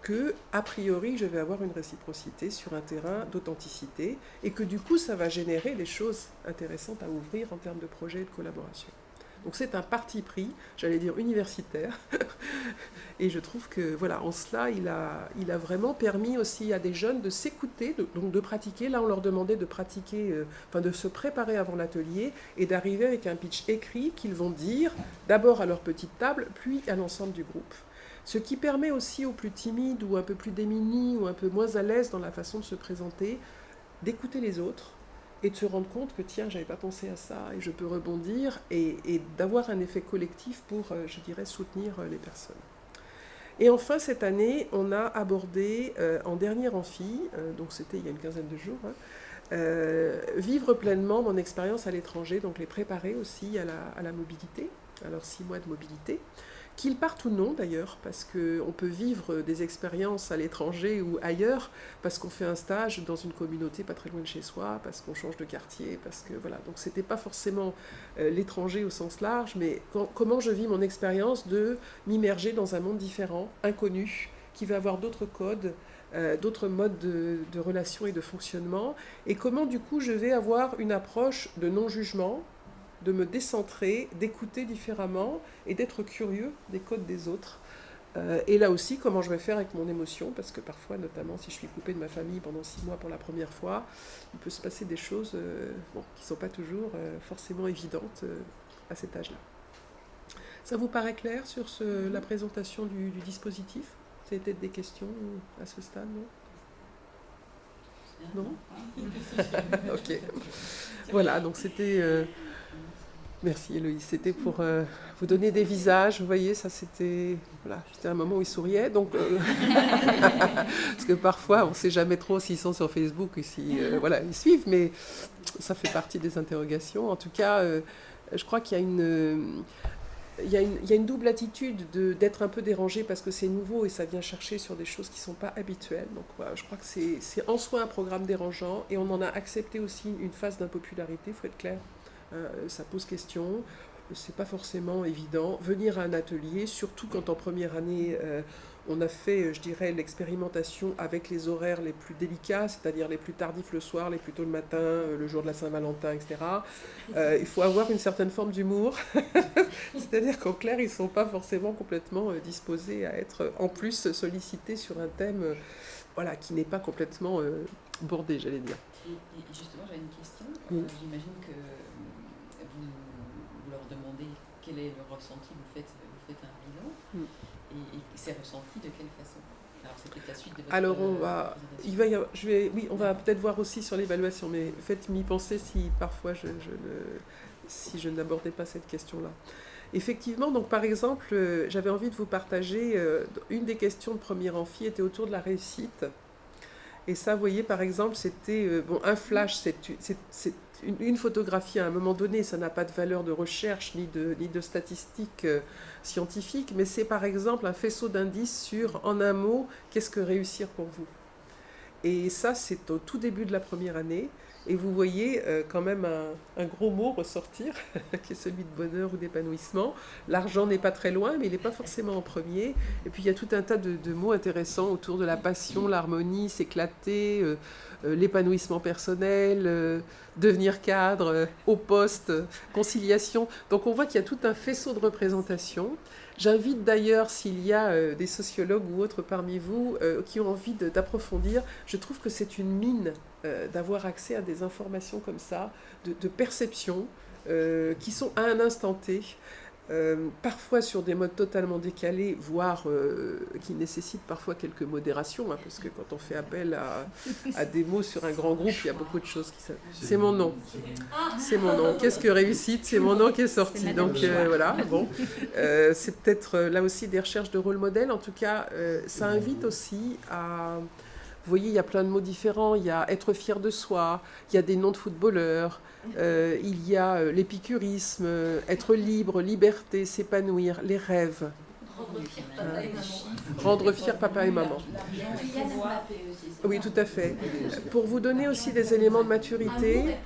que, a priori, je vais avoir une réciprocité sur un terrain d'authenticité et que du coup, ça va générer des choses intéressantes à ouvrir en termes de projets et de collaboration. Donc c'est un parti pris, j'allais dire universitaire, et je trouve que voilà, en cela, il a vraiment permis aussi à des jeunes de s'écouter, donc de pratiquer. Là, on leur demandait de pratiquer, de se préparer avant l'atelier et d'arriver avec un pitch écrit qu'ils vont dire d'abord à leur petite table, puis à l'ensemble du groupe. Ce qui permet aussi aux plus timides ou un peu plus démunis ou un peu moins à l'aise dans la façon de se présenter, d'écouter les autres, et de se rendre compte que tiens, j'avais pas pensé à ça et je peux rebondir et d'avoir un effet collectif pour, je dirais, soutenir les personnes. Et enfin, cette année, on a abordé en dernière amphi, donc c'était il y a une quinzaine de jours, vivre pleinement mon expérience à l'étranger, donc les préparer aussi à la mobilité, à leurs 6 mois de mobilité. Qu'ils partent ou non d'ailleurs, parce qu'on peut vivre des expériences à l'étranger ou ailleurs, parce qu'on fait un stage dans une communauté pas très loin de chez soi, parce qu'on change de quartier, parce que voilà. Donc c'était pas forcément l'étranger au sens large, mais comment je vis mon expérience de m'immerger dans un monde différent, inconnu, qui va avoir d'autres codes, d'autres modes de relation et de fonctionnement, et comment du coup je vais avoir une approche de non-jugement, de me décentrer, d'écouter différemment et d'être curieux des codes des autres. Et là aussi, comment je vais faire avec mon émotion, parce que parfois, notamment si je suis coupée de ma famille pendant 6 mois pour la première fois, il peut se passer des choses qui ne sont pas toujours forcément évidentes à cet âge-là. Ça vous paraît clair sur la présentation du dispositif? Ça a été des questions à ce stade, non? Non? Ok. Voilà, donc c'était... Merci Héloïse, c'était pour vous donner des visages, vous voyez, ça c'était un moment où ils souriaient, donc parce que parfois on ne sait jamais trop s'ils sont sur Facebook ou si ils suivent, mais ça fait partie des interrogations. En tout cas, je crois qu'il y a une double attitude d'être un peu dérangé parce que c'est nouveau et ça vient chercher sur des choses qui ne sont pas habituelles. Donc voilà, je crois que c'est en soi un programme dérangeant et on en a accepté aussi une phase d'impopularité, il faut être clair. Ça pose question, c'est pas forcément évident. Venir à un atelier, surtout quand en première année, on a fait, je dirais, l'expérimentation avec les horaires les plus délicats, c'est-à-dire les plus tardifs le soir, les plus tôt le matin, le jour de la Saint-Valentin, etc. Il faut avoir une certaine forme d'humour, c'est-à-dire qu'en clair, ils ne sont pas forcément complètement disposés à être en plus sollicités sur un thème qui n'est pas complètement bordé, j'allais dire. Et justement, j'avais une question. Oui. J'imagine que vous leur demandez quel est le ressenti, vous faites un bilan, et c'est ressenti de quelle façon? Alors c'est peut-être la suite de votre Alors présentation. on va peut-être voir aussi sur l'évaluation, mais faites-m'y penser si parfois si je n'abordais pas cette question-là. Effectivement, donc par exemple, j'avais envie de vous partager, une des questions de première amphi était autour de la réussite. Et ça, vous voyez, par exemple, c'était un flash, c'est une photographie à un moment donné, ça n'a pas de valeur de recherche ni de statistiques scientifiques, mais c'est par exemple un faisceau d'indices sur, en un mot, qu'est-ce que réussir pour vous. Et ça, c'est au tout début de la première année. et vous voyez quand même un gros mot ressortir, qui est celui de bonheur ou d'épanouissement. L'argent n'est pas très loin, mais il n'est pas forcément en premier. Et puis il y a tout un tas de mots intéressants autour de la passion, l'harmonie, s'éclater, l'épanouissement personnel, devenir cadre, au poste, conciliation. Donc on voit qu'il y a tout un faisceau de représentations. J'invite d'ailleurs, s'il y a des sociologues ou autres parmi vous qui ont envie d'approfondir, je trouve que c'est une mine d'avoir accès à des informations comme ça, de perceptions qui sont à un instant T, parfois sur des modes totalement décalés, voire qui nécessitent parfois quelques modérations, hein, parce que quand on fait appel à des mots sur un grand groupe, il y a beaucoup de choses qui... C'est mon nom. C'est mon nom. Qu'est-ce que réussite? C'est mon nom qui est sorti. Donc voilà, bon. C'est peut-être là aussi des recherches de rôle modèle. En tout cas, ça invite aussi à... Vous voyez, il y a plein de mots différents. Il y a être fier de soi, il y a des noms de footballeurs, il y a l'épicurisme, être libre, liberté, s'épanouir, les rêves. Rendre fier papa et maman. Oui, tout à fait. Pour vous donner aussi des éléments de maturité,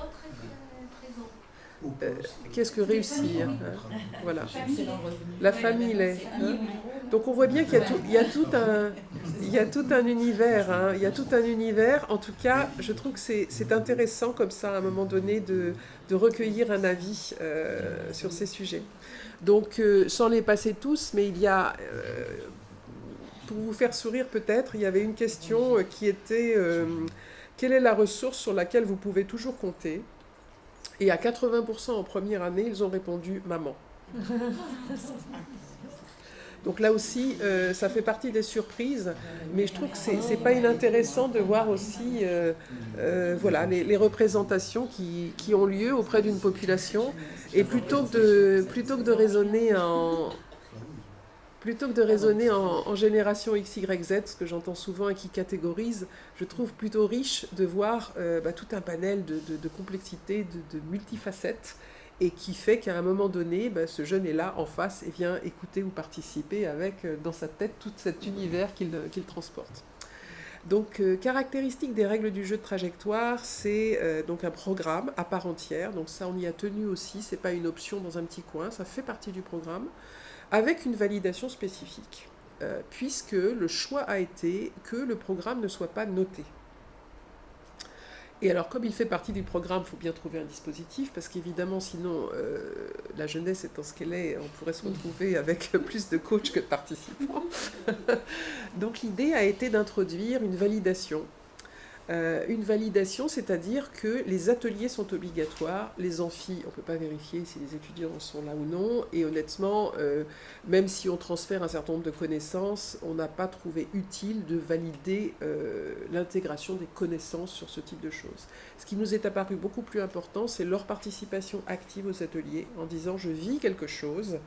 qu'est-ce que réussir, hein? Voilà. La famille l'est. Hein? Donc on voit bien qu'il y a tout un univers. Hein? Il y a tout un univers. En tout cas, je trouve que c'est intéressant comme ça, à un moment donné, de recueillir un avis sur ces sujets. Donc, sans les passer tous, mais il y a... pour vous faire sourire peut-être, il y avait une question qui était quelle est la ressource sur laquelle vous pouvez toujours compter? Et à 80% en première année, ils ont répondu « maman ». Donc là aussi, ça fait partie des surprises, mais je trouve que c'est pas inintéressant de voir aussi voilà, les représentations qui ont lieu auprès d'une population. Et plutôt que de raisonner en génération X, Y, Z, ce que j'entends souvent et qui catégorise, je trouve plutôt riche de voir tout un panel de complexité, de multifacettes, et qui fait qu'à un moment donné, ce jeune est là en face et vient écouter ou participer avec dans sa tête tout cet univers qu'il transporte. Donc, caractéristique des règles du jeu de trajectoire, c'est donc un programme à part entière. Donc ça, on y a tenu aussi, c'est pas une option dans un petit coin, ça fait partie du programme, avec une validation spécifique, puisque le choix a été que le programme ne soit pas noté. Et alors, comme il fait partie du programme, il faut bien trouver un dispositif, parce qu'évidemment, sinon, la jeunesse étant ce qu'elle est, on pourrait se retrouver avec plus de coachs que de participants. Donc, l'idée a été d'introduire une validation. Une validation, c'est-à-dire que les ateliers sont obligatoires, les amphis, on ne peut pas vérifier si les étudiants sont là ou non, et honnêtement, même si on transfère un certain nombre de connaissances, on n'a pas trouvé utile de valider l'intégration des connaissances sur ce type de choses. Ce qui nous est apparu beaucoup plus important, c'est leur participation active aux ateliers, en disant « je vis quelque chose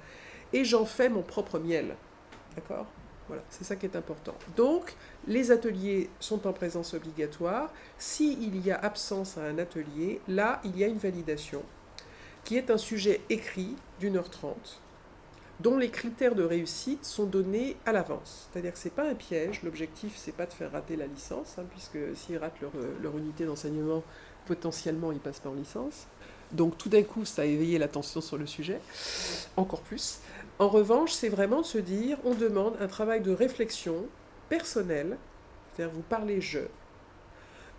et j'en fais mon propre miel ». D'accord ? Voilà, c'est ça qui est important. Donc, les ateliers sont en présence obligatoire. S'il y a absence à un atelier, là, il y a une validation, qui est un sujet écrit d'1h30, dont les critères de réussite sont donnés à l'avance. C'est-à-dire que ce n'est pas un piège, l'objectif, ce n'est pas de faire rater la licence, hein, puisque s'ils ratent leur unité d'enseignement, potentiellement, ils passent pas en licence. Donc, tout d'un coup, ça a éveillé l'attention sur le sujet, encore plus. En revanche, c'est vraiment de se dire, on demande un travail de réflexion personnelle, c'est-à-dire vous parlez je.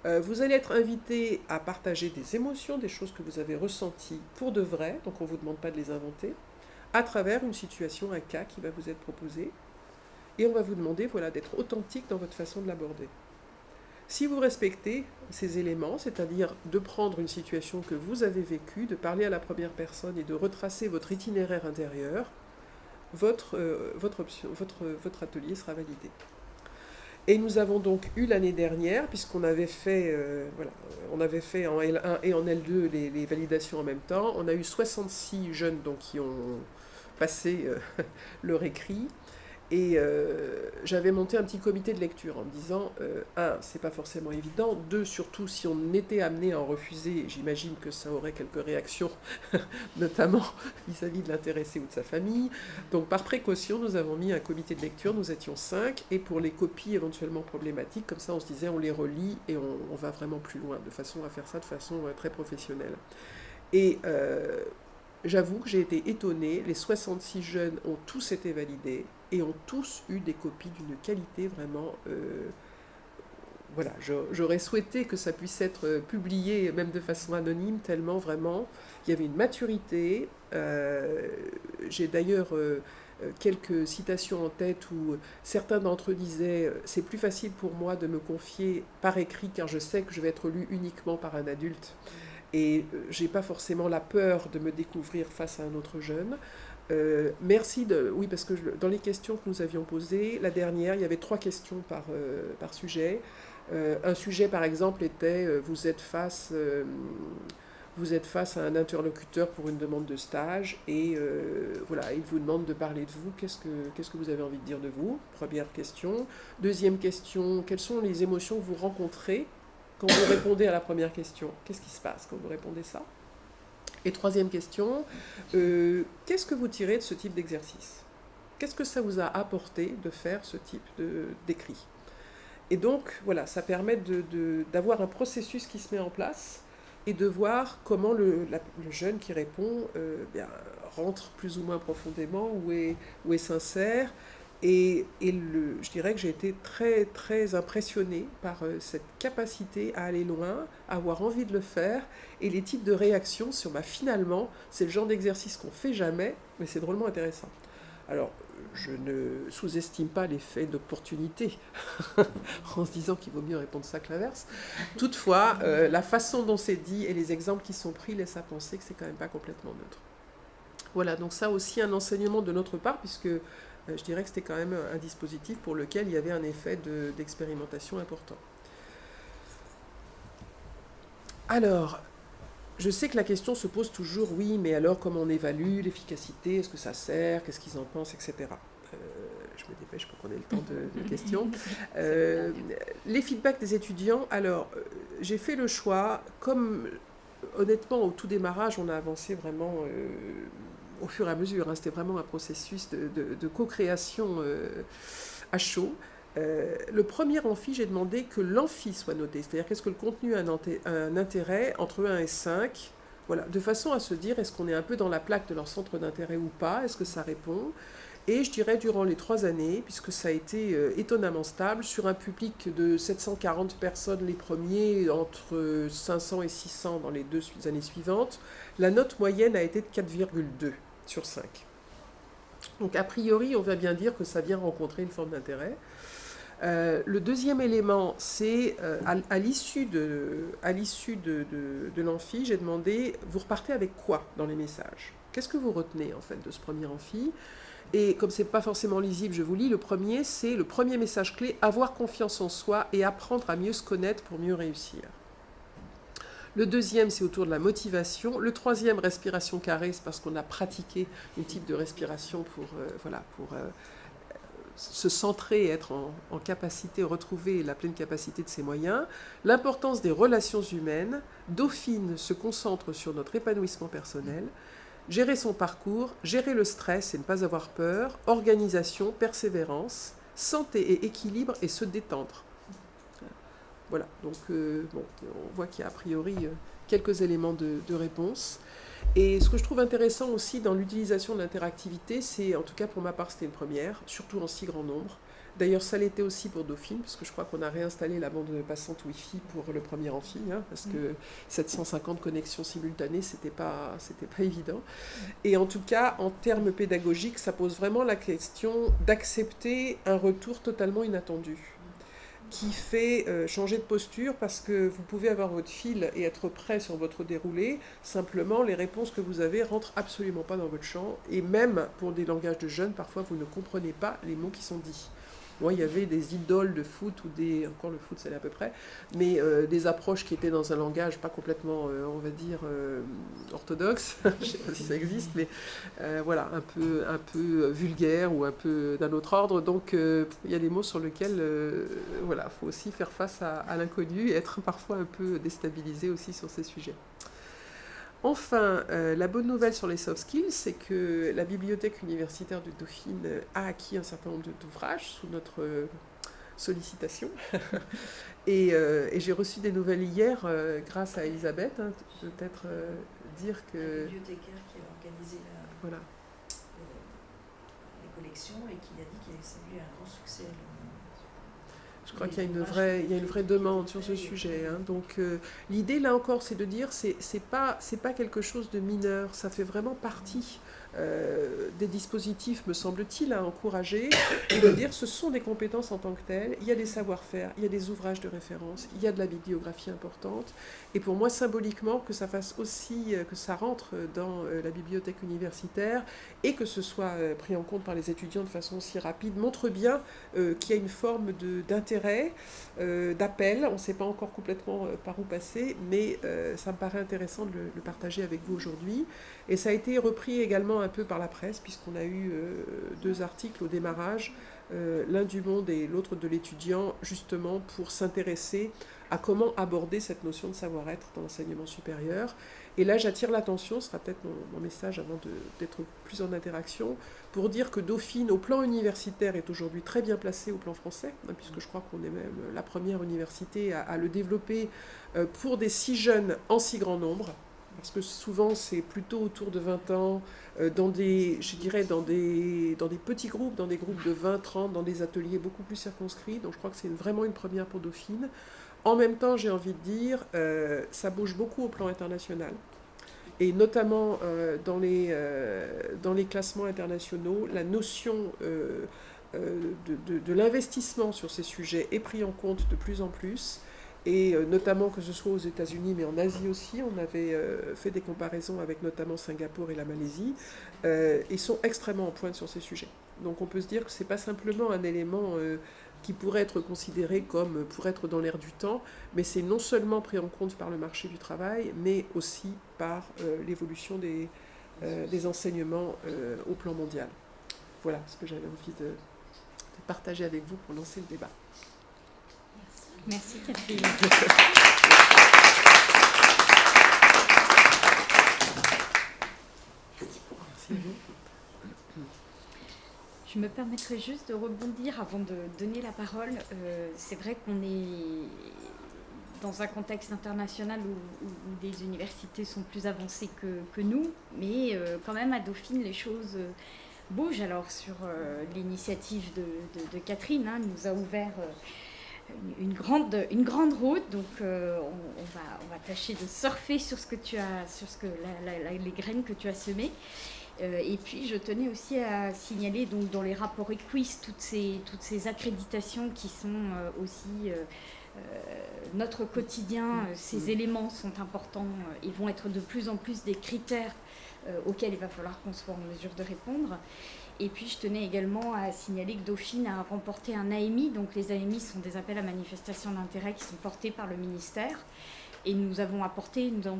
Vous allez être invité à partager des émotions, des choses que vous avez ressenties pour de vrai, donc on ne vous demande pas de les inventer, à travers une situation, un cas qui va vous être proposé, et on va vous demander voilà, d'être authentique dans votre façon de l'aborder. Si vous respectez ces éléments, c'est-à-dire de prendre une situation que vous avez vécue, de parler à la première personne et de retracer votre itinéraire intérieur, votre atelier sera validé. Et nous avons donc eu l'année dernière, puisqu'on avait fait, on avait fait en L1 et en L2 les validations en même temps, on a eu 66 jeunes donc, qui ont passé leur écrit, Et j'avais monté un petit comité de lecture en me disant, un, c'est pas forcément évident, deux, surtout si on était amené à en refuser, j'imagine que ça aurait quelques réactions, notamment vis-à-vis de l'intéressé ou de sa famille. Donc par précaution, nous avons mis un comité de lecture, nous étions 5, et pour les copies éventuellement problématiques, comme ça on se disait, on les relit et on va vraiment plus loin, de façon à faire ça de façon très professionnelle. Et j'avoue que j'ai été étonnée, les 66 jeunes ont tous été validés, et ont tous eu des copies d'une qualité vraiment... voilà, j'aurais souhaité que ça puisse être publié, même de façon anonyme, tellement vraiment, il y avait une maturité. J'ai d'ailleurs quelques citations en tête où certains d'entre eux disaient « c'est plus facile pour moi de me confier par écrit, car je sais que je vais être lu uniquement par un adulte, et j'ai pas forcément la peur de me découvrir face à un autre jeune ». Merci oui, parce que dans les questions que nous avions posées, la dernière, il y avait 3 questions par sujet. Un sujet, par exemple, était vous êtes face à un interlocuteur pour une demande de stage et voilà, il vous demande de parler de vous. Qu'est-ce que vous avez envie de dire de vous? Première question. Deuxième question, quelles sont les émotions que vous rencontrez quand vous répondez à la première question? Qu'est-ce qui se passe quand vous répondez ça? Et troisième question, qu'est-ce que vous tirez de ce type d'exercice? Qu'est-ce que ça vous a apporté de faire ce type d'écrit? Et donc, voilà, ça permet d'avoir un processus qui se met en place et de voir comment le jeune qui répond rentre plus ou moins profondément ou est sincère. Et je dirais que j'ai été très, très impressionnée par cette capacité à aller loin, à avoir envie de le faire, et les types de réactions sur finalement, c'est le genre d'exercice qu'on ne fait jamais, mais c'est drôlement intéressant. Alors, je ne sous-estime pas l'effet d'opportunité, en se disant qu'il vaut mieux répondre ça que l'inverse. Toutefois, la façon dont c'est dit et les exemples qui sont pris laissent à penser que c'est quand même pas complètement neutre. Voilà, donc ça aussi un enseignement de notre part, puisque je dirais que c'était quand même un dispositif pour lequel il y avait un effet d'expérimentation important. Alors, je sais que la question se pose toujours, oui, mais alors comment on évalue l'efficacité, est-ce que ça sert, qu'est-ce qu'ils en pensent, etc. Je me dépêche pour qu'on ait le temps de questions. Les feedbacks des étudiants, alors, j'ai fait le choix, comme honnêtement, au tout démarrage, on a avancé vraiment... au fur et à mesure, c'était vraiment un processus de co-création à chaud. Le premier amphi, j'ai demandé que l'amphi soit noté, c'est-à-dire qu'est-ce que le contenu a un intérêt entre 1 et 5, voilà, de façon à se dire est-ce qu'on est un peu dans la plaque de leur centre d'intérêt ou pas, est-ce que ça répond. Et je dirais durant les 3 années, puisque ça a été étonnamment stable, sur un public de 740 personnes les premiers, entre 500 et 600 dans les 2 années suivantes, la note moyenne a été de 4,2 sur 5. Donc a priori, on va bien dire que ça vient rencontrer une forme d'intérêt. Le deuxième élément, c'est à l'issue de l'amphi, j'ai demandé, vous repartez avec quoi dans les messages? Qu'est-ce que vous retenez en fait de ce premier amphi? Et comme c'est pas forcément lisible, je vous lis, le premier, c'est le premier message clé, avoir confiance en soi et apprendre à mieux se connaître pour mieux réussir. Le deuxième, c'est autour de la motivation. Le troisième, respiration carrée, c'est parce qu'on a pratiqué un type de respiration pour se centrer et être en capacité, retrouver la pleine capacité de ses moyens. L'importance des relations humaines. Dauphine se concentre sur notre épanouissement personnel. Gérer son parcours, gérer le stress et ne pas avoir peur. Organisation, persévérance, santé et équilibre et se détendre. Voilà, donc on voit qu'il y a a priori quelques éléments de réponse. Et ce que je trouve intéressant aussi dans l'utilisation de l'interactivité, c'est, en tout cas pour ma part, c'était une première, surtout en si grand nombre. D'ailleurs, ça l'était aussi pour Dauphine, parce que je crois qu'on a réinstallé la bande passante Wi-Fi pour le premier amphi, parce que 750 connexions simultanées, c'était pas évident. Et en tout cas, en termes pédagogiques, ça pose vraiment la question d'accepter un retour totalement inattendu, qui fait changer de posture parce que vous pouvez avoir votre fil et être prêt sur votre déroulé. Simplement, les réponses que vous avez rentrent absolument pas dans votre champ. Et même pour des langages de jeunes, parfois, vous ne comprenez pas les mots qui sont dits. Bon, il y avait des idoles de foot, encore le foot, c'est à peu près, mais des approches qui étaient dans un langage pas complètement, on va dire, orthodoxe, je ne sais pas si ça existe, mais voilà, un peu vulgaire ou un peu d'un autre ordre. Donc, il y a des mots sur lesquels, voilà, il faut aussi faire face à l'inconnu et être parfois un peu déstabilisé aussi sur ces sujets. Enfin, la bonne nouvelle sur les soft skills, c'est que la bibliothèque universitaire de Dauphine a acquis un certain nombre d'ouvrages sous notre sollicitation. et j'ai reçu des nouvelles hier grâce à Elisabeth, hein, peut-être dire que... La bibliothécaire qui a organisé voilà. les collections et qui a dit qu'il avait eu un grand succès. Je crois qu'il y a une vraie demande sur ce sujet. Hein. Donc l'idée là encore, c'est de dire c'est pas quelque chose de mineur. Ça fait vraiment partie des dispositifs, me semble-t-il, à encourager et de dire ce sont des compétences en tant que telles. Il y a des savoir-faire, il y a des ouvrages de référence, il y a de la bibliographie importante. Et pour moi, symboliquement, que ça fasse aussi que ça rentre dans la bibliothèque universitaire et que ce soit pris en compte par les étudiants de façon aussi rapide montre bien qu'il y a une forme d'intérêt, d'appel. On ne sait pas encore complètement par où passer, mais ça me paraît intéressant de le partager avec vous aujourd'hui. Et ça a été repris également un peu par la presse, puisqu'on a eu 2 articles au démarrage, l'un du Monde et l'autre de l'Étudiant, justement pour s'intéresser à comment aborder cette notion de savoir-être dans l'enseignement supérieur. Et là, j'attire l'attention, ce sera peut-être mon message avant d'être plus en interaction, pour dire que Dauphine, au plan universitaire, est aujourd'hui très bien placée au plan français, hein, puisque je crois qu'on est même la première université à le développer pour des si jeunes en si grand nombre. Parce que souvent, c'est plutôt autour de 20 ans, dans des petits groupes, dans des groupes de 20, 30, dans des ateliers beaucoup plus circonscrits. Donc je crois que c'est vraiment une première pour Dauphine. En même temps, j'ai envie de dire, ça bouge beaucoup au plan international. Et notamment dans les classements internationaux, la notion de l'investissement sur ces sujets est prise en compte de plus en plus. Et notamment que ce soit aux États-Unis, mais en Asie aussi, on avait fait des comparaisons avec notamment Singapour et la Malaisie, ils sont extrêmement en pointe sur ces sujets. Donc on peut se dire que ce n'est pas simplement un élément qui pourrait être considéré comme pour être dans l'air du temps, mais c'est non seulement pris en compte par le marché du travail, mais aussi par l'évolution des enseignements au plan mondial. Voilà ce que j'avais envie de partager avec vous pour lancer le débat. Merci Catherine. Je me permettrai juste de rebondir avant de donner la parole. C'est vrai qu'on est dans un contexte international où des universités sont plus avancées que nous, mais quand même à Dauphine les choses bougent. Alors sur l'initiative de Catherine, hein, nous a ouvert une grande route, donc on va tâcher de surfer sur les graines que tu as semées. Et puis je tenais aussi à signaler donc dans les rapports EQUIS toutes ces accréditations qui sont aussi notre quotidien. Ces éléments sont importants et vont être de plus en plus des critères auxquels il va falloir qu'on soit en mesure de répondre. Et puis je tenais également à signaler que Dauphine a remporté un AMI. Donc les AMI sont des appels à manifestation d'intérêt qui sont portés par le ministère. Et nous avons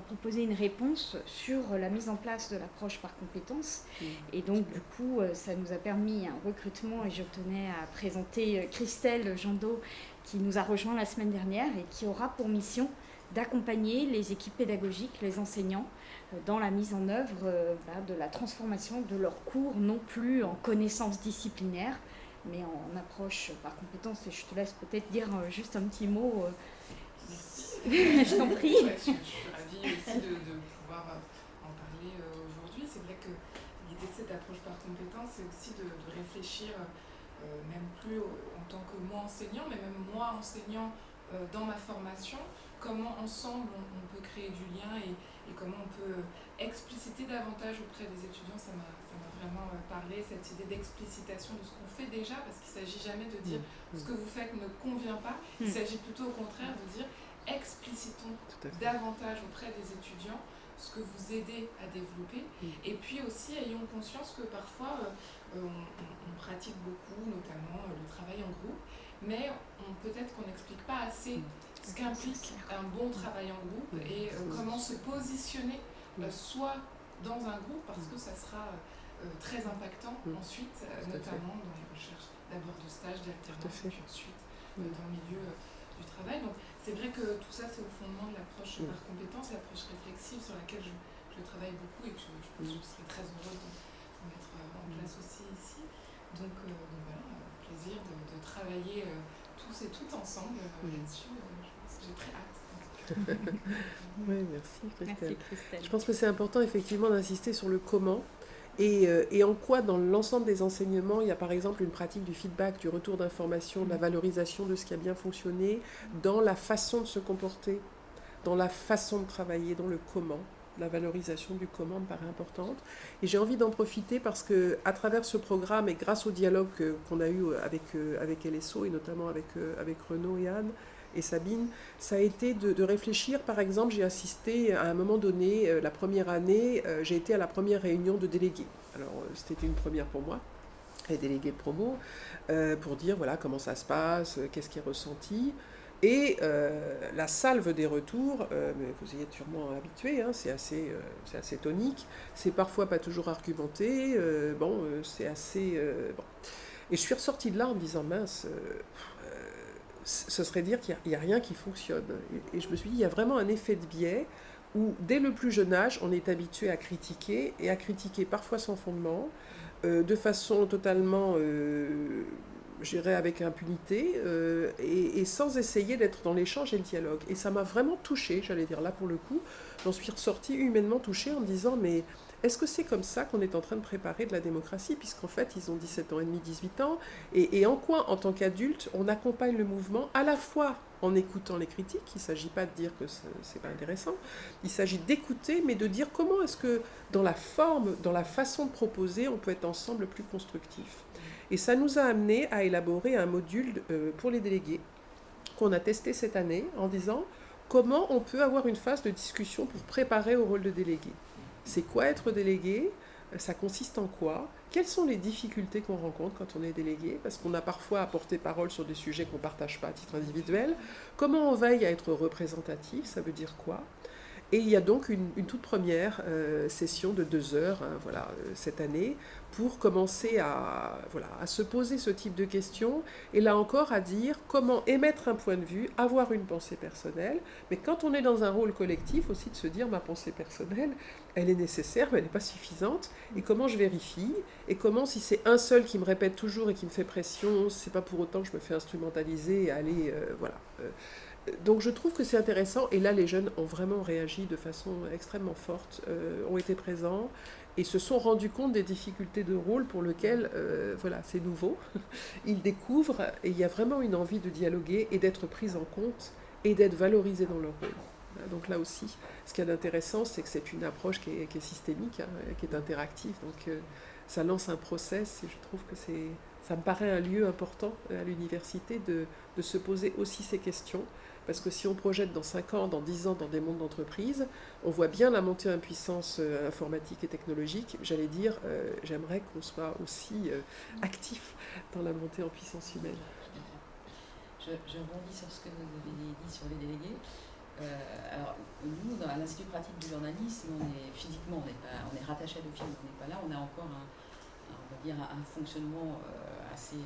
proposé une réponse sur la mise en place de l'approche par compétences. Et donc du coup, ça nous a permis un recrutement. Et je tenais à présenter Christelle Jandot qui nous a rejoint la semaine dernière et qui aura pour mission d'accompagner les équipes pédagogiques, les enseignants, dans la mise en œuvre de la transformation de leurs cours, non plus en connaissances disciplinaires, mais en approche par compétences. Et je te laisse peut-être dire juste un petit mot. Je t'en prie. Je suis ravie aussi de pouvoir en parler aujourd'hui. C'est vrai que l'idée de cette approche par compétences, c'est aussi de réfléchir, même plus en tant que moi enseignant, mais même moi enseignant dans ma formation, comment ensemble on peut créer du lien et comment on peut expliciter davantage auprès des étudiants. Ça m'a vraiment parlé, cette idée d'explicitation de ce qu'on fait déjà, parce qu'il ne s'agit jamais de dire ce que vous faites ne convient pas, il s'agit plutôt au contraire de dire explicitons davantage auprès des étudiants ce que vous aidez à développer, et puis aussi ayons conscience que parfois on pratique beaucoup, notamment le travail en groupe, mais peut-être qu'on n'explique pas assez ce qu'implique un bon travail en groupe et comment se positionner soit dans un groupe, parce que ça sera très impactant ensuite, notamment dans les recherches d'abord de stage, d'alternance, et puis ensuite dans le milieu du travail. Donc c'est vrai que tout ça, c'est au fondement de l'approche par compétence, l'approche réflexive sur laquelle je travaille beaucoup et que je serais très heureuse de mettre en place aussi ici. Donc voilà, plaisir de travailler tous et toutes ensemble là-dessus. J'ai très hâte. Oui, merci Christelle. Merci Christelle. Je pense que c'est important effectivement d'insister sur le comment et en quoi dans l'ensemble des enseignements, il y a par exemple une pratique du feedback, du retour d'information, de la valorisation de ce qui a bien fonctionné, dans la façon de se comporter, dans la façon de travailler, dans le comment. La valorisation du comment me paraît importante. Et j'ai envie d'en profiter parce que à travers ce programme et grâce au dialogue qu'on a eu avec LSO et notamment avec Renaud et Anne et Sabine, ça a été de réfléchir. Par exemple, j'ai assisté à un moment donné, la première année, j'ai été à la première réunion de délégués. Alors c'était une première pour moi, les délégués de promo, pour dire voilà comment ça se passe, qu'est-ce qui est ressenti. Et la salve des retours, mais vous y êtes sûrement habitués, hein, c'est assez tonique, c'est parfois pas toujours argumenté, c'est assez... bon. Et je suis ressortie de là en me disant, mince, ce serait dire qu'il n'y a rien qui fonctionne. Et je me suis dit, il y a vraiment un effet de biais où, dès le plus jeune âge, on est habitué à critiquer, et à critiquer parfois sans fondement, de façon totalement... j'irais avec impunité et sans essayer d'être dans l'échange et le dialogue. Et ça m'a vraiment touchée, j'allais dire là pour le coup. J'en suis ressortie humainement touchée en me disant mais est-ce que c'est comme ça qu'on est en train de préparer de la démocratie, puisqu'en fait ils ont 17 ans et demi, 18 ans, et en quoi en tant qu'adulte on accompagne le mouvement à la fois en écoutant les critiques, il ne s'agit pas de dire que c'est pas intéressant, il s'agit d'écouter, mais de dire comment est-ce que dans la forme, dans la façon de proposer, on peut être ensemble plus constructif. Et ça nous a amené à élaborer un module pour les délégués qu'on a testé cette année en disant comment on peut avoir une phase de discussion pour préparer au rôle de délégué. C'est quoi être délégué ? Ça consiste en quoi ? Quelles sont les difficultés qu'on rencontre quand on est délégué ? Parce qu'on a parfois à porter parole sur des sujets qu'on ne partage pas à titre individuel. Comment on veille à être représentatif ? Ça veut dire quoi ? Et il y a donc une toute première session de 2 heures cette année pour commencer à se poser ce type de questions et là encore à dire comment émettre un point de vue, avoir une pensée personnelle, mais quand on est dans un rôle collectif aussi de se dire ma pensée personnelle, elle est nécessaire mais elle n'est pas suffisante et comment je vérifie et comment si c'est un seul qui me répète toujours et qui me fait pression, c'est pas pour autant que je me fais instrumentaliser et aller Donc je trouve que c'est intéressant et là les jeunes ont vraiment réagi de façon extrêmement forte, ont été présents et se sont rendus compte des difficultés de rôle pour lesquelles c'est nouveau. Ils découvrent et il y a vraiment une envie de dialoguer et d'être pris en compte et d'être valorisés dans leur rôle. Donc là aussi, ce qu'il y a d'intéressant, c'est que c'est une approche qui est systémique, qui est interactive. Donc ça lance un process et je trouve que ça me paraît un lieu important à l'université de se poser aussi ces questions. Parce que si on projette dans 5 ans, dans 10 ans, dans des mondes d'entreprise, on voit bien la montée en puissance informatique et technologique. J'allais dire, j'aimerais qu'on soit aussi actif dans la montée en puissance humaine. Je rebondis sur ce que vous avez dit sur les délégués. Alors, nous, à l'Institut pratique du journalisme, physiquement, on est rattaché à Dauphine, on n'est pas là, on a encore un fonctionnement assez...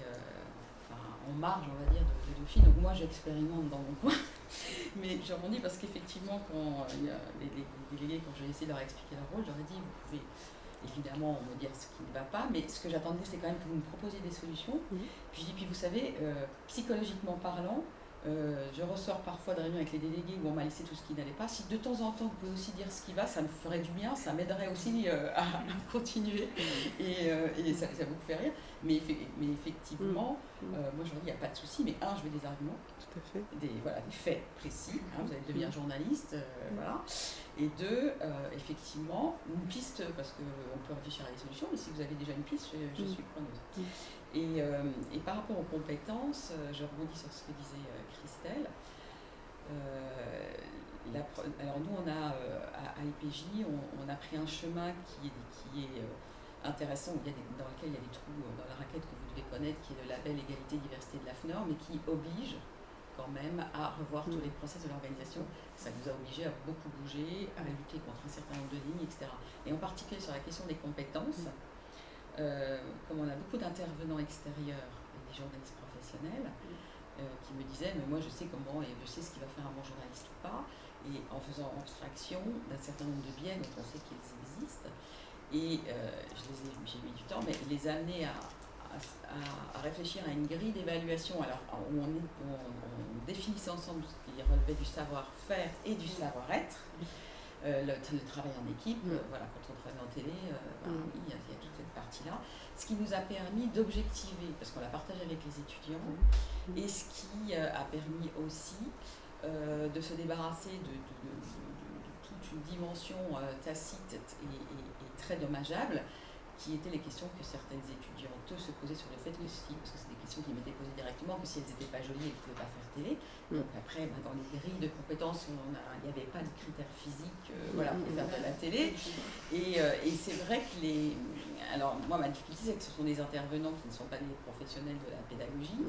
en marge, on va dire, de Dauphine. Donc moi, j'expérimente dans mon coin. Mais je rebondis parce qu'effectivement, quand les délégués, quand j'ai essayé de leur expliquer leur rôle, je leur ai dit, vous pouvez évidemment me dire ce qui ne va pas, mais ce que j'attendais, c'est quand même que vous me proposiez des solutions. Puis je dis, puis vous savez, psychologiquement parlant, je ressors parfois de réunions avec les délégués où on m'a laissé tout ce qui n'allait pas. Si de temps en temps vous pouvez aussi dire ce qui va, ça me ferait du bien, ça m'aiderait aussi à continuer et ça vous fait rire. Mais effectivement, moi je leur dis il n'y a pas de souci, mais je veux des arguments, tout à fait. des faits précis, vous allez devenir journaliste, voilà. Et 2, effectivement, une piste, parce qu'on peut réfléchir à des solutions, mais si vous avez déjà une piste, je suis preneuse. Et par rapport aux compétences, je rebondis sur ce que disait Christelle. Alors nous, on a à IPJ, on a pris un chemin qui est intéressant dans lequel il y a des trous dans la raquette que vous devez connaître, qui est le label Égalité Diversité de l'AFNOR, mais qui oblige quand même à revoir tous les process de l'organisation. Ça nous a obligés à beaucoup bouger, à lutter contre un certain nombre de lignes, etc. Et en particulier sur la question des compétences, comme on a beaucoup d'intervenants extérieurs et des journalistes professionnels qui me disaient mais moi je sais comment et je sais ce qui va faire un bon journaliste ou pas, et en faisant abstraction d'un certain nombre de biais dont on sait qu'ils existent, et j'ai mis du temps, mais les amener à réfléchir à une grille d'évaluation alors, où on définissait ensemble ce qui relevait du savoir-faire et du savoir-être, le travail en équipe, voilà, quand on travaille en télé, oui, il y a toute cette partie-là, ce qui nous a permis d'objectiver, parce qu'on l'a partagé avec les étudiants, et ce qui a permis aussi de se débarrasser de toute une dimension tacite et très dommageable, qui étaient les questions que certaines étudiantes se posaient sur le fait que si, parce que c'est des questions qui m'étaient posées directement, que si elles n'étaient pas jolies, elles ne pouvaient pas faire télé. Donc après, dans les grilles de compétences, il n'y avait pas de critères physiques voilà, pour faire de la télé. Et c'est vrai que alors moi, ma difficulté, c'est que ce sont des intervenants qui ne sont pas des professionnels de la pédagogie,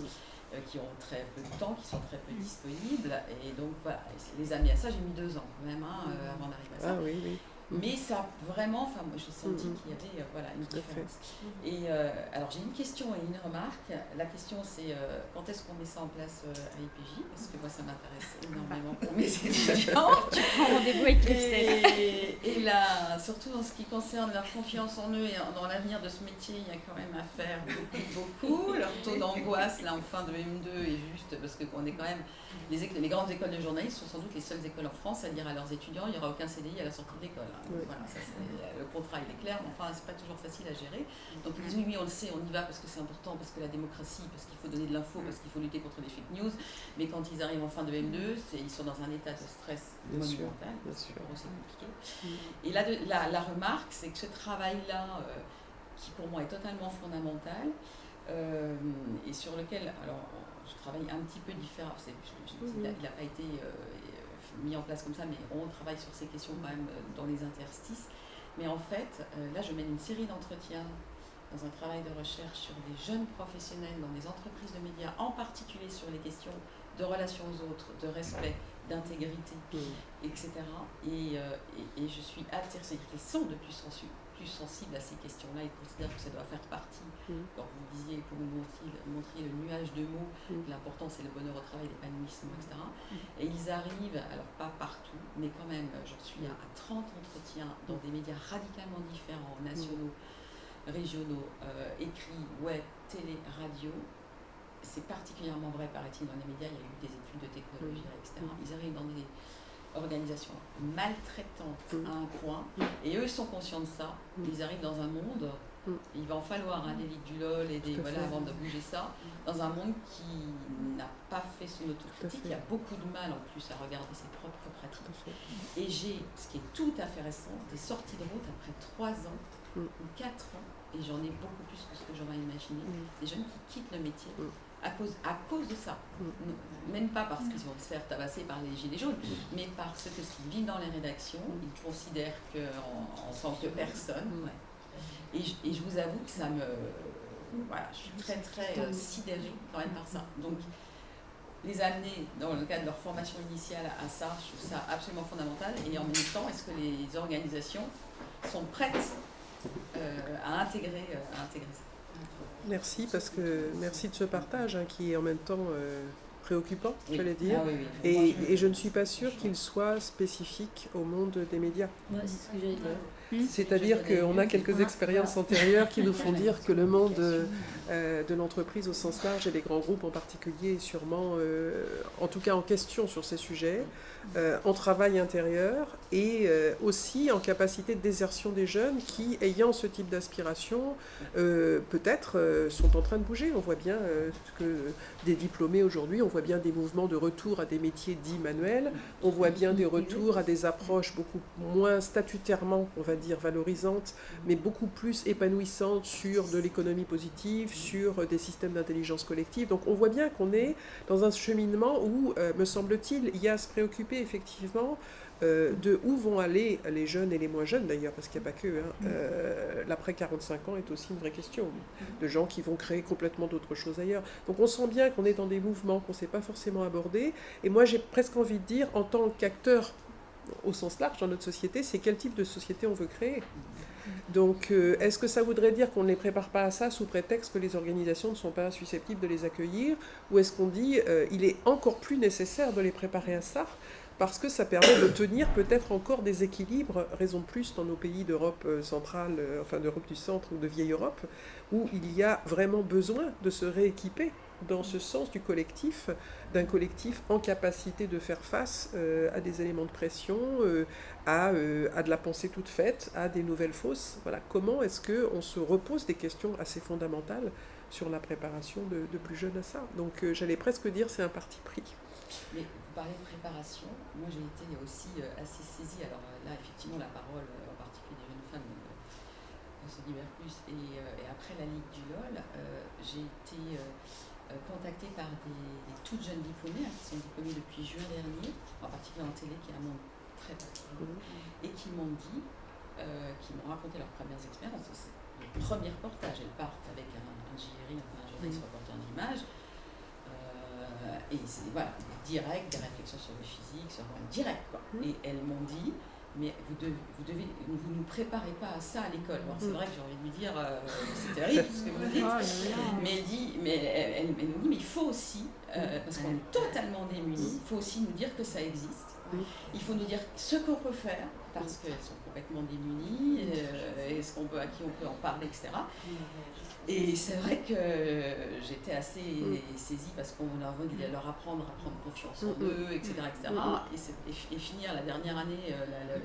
qui ont très peu de temps, qui sont très peu disponibles. Et donc voilà, les amener à ça, j'ai mis 2 ans quand même avant d'arriver à ça. Ah oui, oui. Mais ça vraiment, enfin moi j'ai senti qu'il y avait voilà, une différence. Et alors j'ai une question et une remarque. La question c'est quand est-ce qu'on met ça en place à IPJ, parce que moi ça m'intéresse énormément pour mes étudiants. Tu prends rendez-vous avec Christelle. Et là, surtout dans ce qui concerne leur confiance en eux et dans l'avenir de ce métier, il y a quand même à faire beaucoup. Leur taux d'angoisse là en fin de M2 est juste parce qu'on est quand même les grandes écoles de journalisme sont sans doute les seules écoles en France à dire à leurs étudiants il n'y aura aucun CDI à la sortie de l'école. Voilà, ça, le contrat il est clair, mais enfin c'est pas toujours facile à gérer. Donc ils disent oui on le sait, on y va parce que c'est important, parce que la démocratie, parce qu'il faut donner de l'info, parce qu'il faut lutter contre les fake news, mais quand ils arrivent en fin de M2, ils sont dans un état de stress monumental, c'est compliqué. Et là la remarque c'est que ce travail-là, qui pour moi est totalement fondamental, et sur lequel, alors je travaille un petit peu différent, il n'a pas été mis en place comme ça, mais on travaille sur ces questions quand même dans les interstices. Mais en fait, là je mène une série d'entretiens dans un travail de recherche sur des jeunes professionnels dans des entreprises de médias, en particulier sur les questions de relations aux autres, de respect, d'intégrité, etc. Et je suis attirée, c'est-à-dire qu'ils sont de plus sensibles à ces questions-là, ils considèrent que ça doit faire partie, quand vous disiez, pour nous montrer le nuage de mots, l'important c'est le bonheur au travail, l'épanouissement, etc. Et ils arrivent, alors pas partout, mais quand même, j'en suis à 30 entretiens dans des médias radicalement différents, nationaux, régionaux, écrits, web, télé, radio. C'est particulièrement vrai, paraît-il, dans les médias, il y a eu des études de technologie, etc. Ils arrivent dans des organisations maltraitantes à un point, et eux sont conscients de ça. Ils arrivent dans un monde, il va en falloir des lits du LOL et avant de bouger ça, dans un monde qui n'a pas fait son autocritique, qui a beaucoup de mal en plus à regarder ses propres pratiques. Et j'ai, ce qui est tout à fait récent, des sorties de route après 3 ans ou 4 ans, et j'en ai beaucoup plus que ce que j'aurais imaginé, des jeunes qui quittent le métier à cause de ça. Même pas parce qu'ils vont se faire tabasser par les gilets jaunes, mais parce que ce qu'ils vivent dans les rédactions, ils considèrent qu'en tant que personne. Et je vous avoue que ça me... Voilà, je suis très très sidérée quand même par ça. Donc les amener dans le cadre de leur formation initiale à ça, je trouve ça absolument fondamental. Et en même temps, est-ce que les organisations sont prêtes à intégrer ça? Merci, merci de ce partage qui est en même temps préoccupant, je vais dire. Et je ne suis pas sûre qu'il soit spécifique au monde des médias. Ouais, c'est ce que j'allais dire. C'est-à-dire qu'on a quelques expériences antérieures qui nous font dire que le monde de l'entreprise au sens large et des grands groupes en particulier est sûrement, en tout cas en question sur ces sujets, en travail intérieur et aussi en capacité de désertion des jeunes qui, ayant ce type d'aspiration, peut-être sont en train de bouger. On voit bien que des diplômés aujourd'hui, on voit bien des mouvements de retour à des métiers dits manuels, on voit bien des retours à des approches beaucoup moins statutairement, on va dire, valorisantes, mais beaucoup plus épanouissantes sur de l'économie positive, sur des systèmes d'intelligence collective. Donc on voit bien qu'on est dans un cheminement où, me semble-t-il, il y a à se préoccuper effectivement de où vont aller les jeunes et les moins jeunes d'ailleurs, parce qu'il n'y a pas que. L'après 45 ans est aussi une vraie question, de gens qui vont créer complètement d'autres choses ailleurs. Donc on sent bien qu'on est dans des mouvements qu'on ne sait pas forcément aborder, et moi j'ai presque envie de dire, en tant qu'acteur au sens large dans notre société, c'est quel type de société on veut créer. Donc, est-ce que ça voudrait dire qu'on ne les prépare pas à ça sous prétexte que les organisations ne sont pas susceptibles de les accueillir, ou est-ce qu'on dit il est encore plus nécessaire de les préparer à ça parce que ça permet de tenir peut-être encore des équilibres, raison de plus dans nos pays d'Europe centrale, enfin d'Europe du centre ou de vieille Europe, où il y a vraiment besoin de se rééquiper dans ce sens du collectif, d'un collectif en capacité de faire face à des éléments de pression, à de la pensée toute faite, à des nouvelles fausses. Voilà. Comment est-ce qu'on se repose des questions assez fondamentales sur la préparation de plus jeunes à ça. Donc j'allais presque dire c'est un parti pris. Mais vous parlez de préparation, moi j'ai été aussi assez saisie, alors là effectivement la parole en particulier des jeunes femmes se libère plus, et après la Ligue du LOL, j'ai été contactée par des toutes jeunes diplômées, qui sont diplômées depuis juin dernier, en particulier en télé, qui est un monde très particulier, et qui m'ont dit, qui m'ont raconté leurs premières expériences. C'est le premier reportage, elles partent avec un JRI, enfin un journaliste reporter d'image, et c'est voilà, direct, des réflexions sur le physique, sur direct quoi. Et elles m'ont dit, mais vous ne préparez pas à ça à l'école. Alors c'est vrai que j'ai envie de lui dire, c'est terrible ce que vous dites, mais elle nous dit, mais il faut aussi, parce qu'on est totalement démunis, il faut aussi nous dire que ça existe. Il faut nous dire ce qu'on peut faire, parce qu'elles sont complètement démunies, à qui on peut en parler, etc. Et c'est vrai que j'étais assez saisie parce qu'on leur veut leur apprendre à prendre confiance en eux, etc. Et finir la dernière année,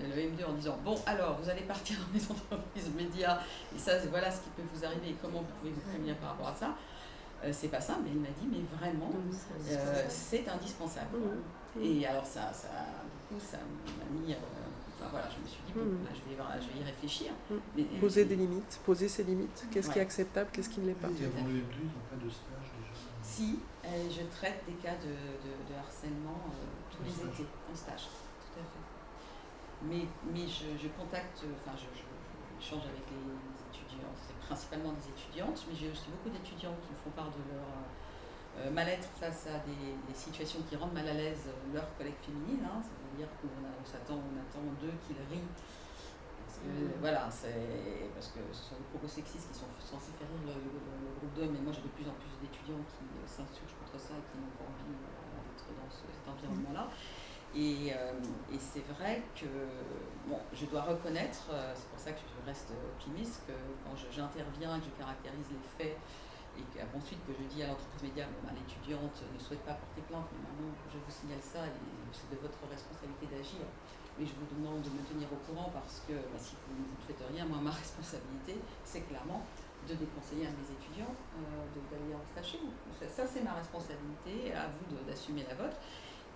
le M2 en disant bon, alors vous allez partir dans les entreprises médias, et ça, voilà ce qui peut vous arriver et comment vous pouvez vous prévenir par rapport à ça. C'est pas ça, mais il m'a dit, mais vraiment, c'est indispensable. Et alors, ça m'a mis. Voilà, je me suis dit, bon, je vais y réfléchir. Poser des limites, poser ses limites. Qu'est-ce qui est acceptable, qu'est-ce qui ne l'est pas. Et avant les deux, ils n'ont pas de stage déjà. Si, je traite des cas de harcèlement tous les étés, en stage, tout à fait. Mais je contacte, j'échange avec les étudiants, c'est principalement des étudiantes, mais j'ai aussi beaucoup d'étudiants qui me font part de leur mal-être face à des situations qui rendent mal à l'aise leurs collègues féminines, c'est-à-dire qu'on attend d'eux qu'ils rient. Voilà, c'est parce que ce sont des propos sexistes qui sont censés faire rire le groupe d'hommes, mais moi j'ai de plus en plus d'étudiants qui s'insurgent contre ça et qui n'ont pas envie d'être dans cet environnement-là. Et c'est vrai que je dois reconnaître, c'est pour ça que je reste optimiste, que quand j'interviens, que je caractérise les faits, et qu'ensuite que je dis à l'entreprise média, l'étudiante ne souhaite pas porter plainte, mais maintenant je vous signale ça et c'est de votre responsabilité d'agir. Mais je vous demande de me tenir au courant parce que si vous ne faites rien, moi ma responsabilité, c'est clairement de déconseiller à mes étudiants d'aller en stage chez vous. Ça c'est ma responsabilité, à vous d'assumer la vôtre.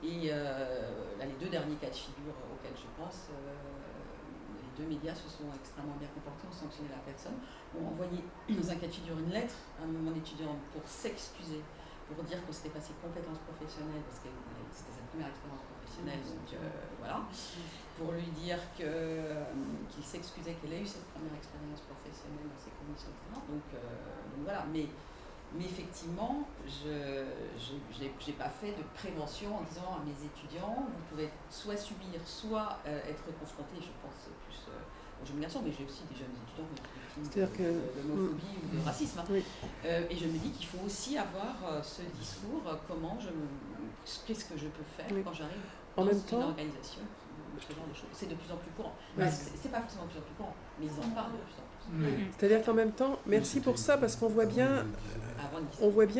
Et là, les deux derniers cas de figure auxquels je pense, les deux médias se sont extrêmement bien comportés, ont sanctionné la personne, ont envoyé dans un cas de figure une lettre à mon étudiant pour s'excuser, pour dire que c'était pas ses compétences professionnelles, parce que c'était sa première expérience professionnelle, donc voilà, pour lui dire qu'il s'excusait qu'elle ait eu cette première expérience professionnelle dans ces conditions, etc. Donc voilà, mais effectivement, je n'ai pas fait de prévention en disant à mes étudiants, vous pouvez soit subir, soit être confrontés, je pense plus aux jeunes garçons, mais j'ai aussi des jeunes étudiants victimes d'homophobie ou de racisme. Et je me dis qu'il faut aussi avoir ce discours, qu'est-ce que je peux faire quand j'arrive dans une organisation, ce genre de choses. C'est de plus en plus courant. C'est pas forcément de plus en plus courant, mais ils en parlent de plus en plus. C'est-à-dire qu'en même temps, merci pour ça, parce qu'on voit bien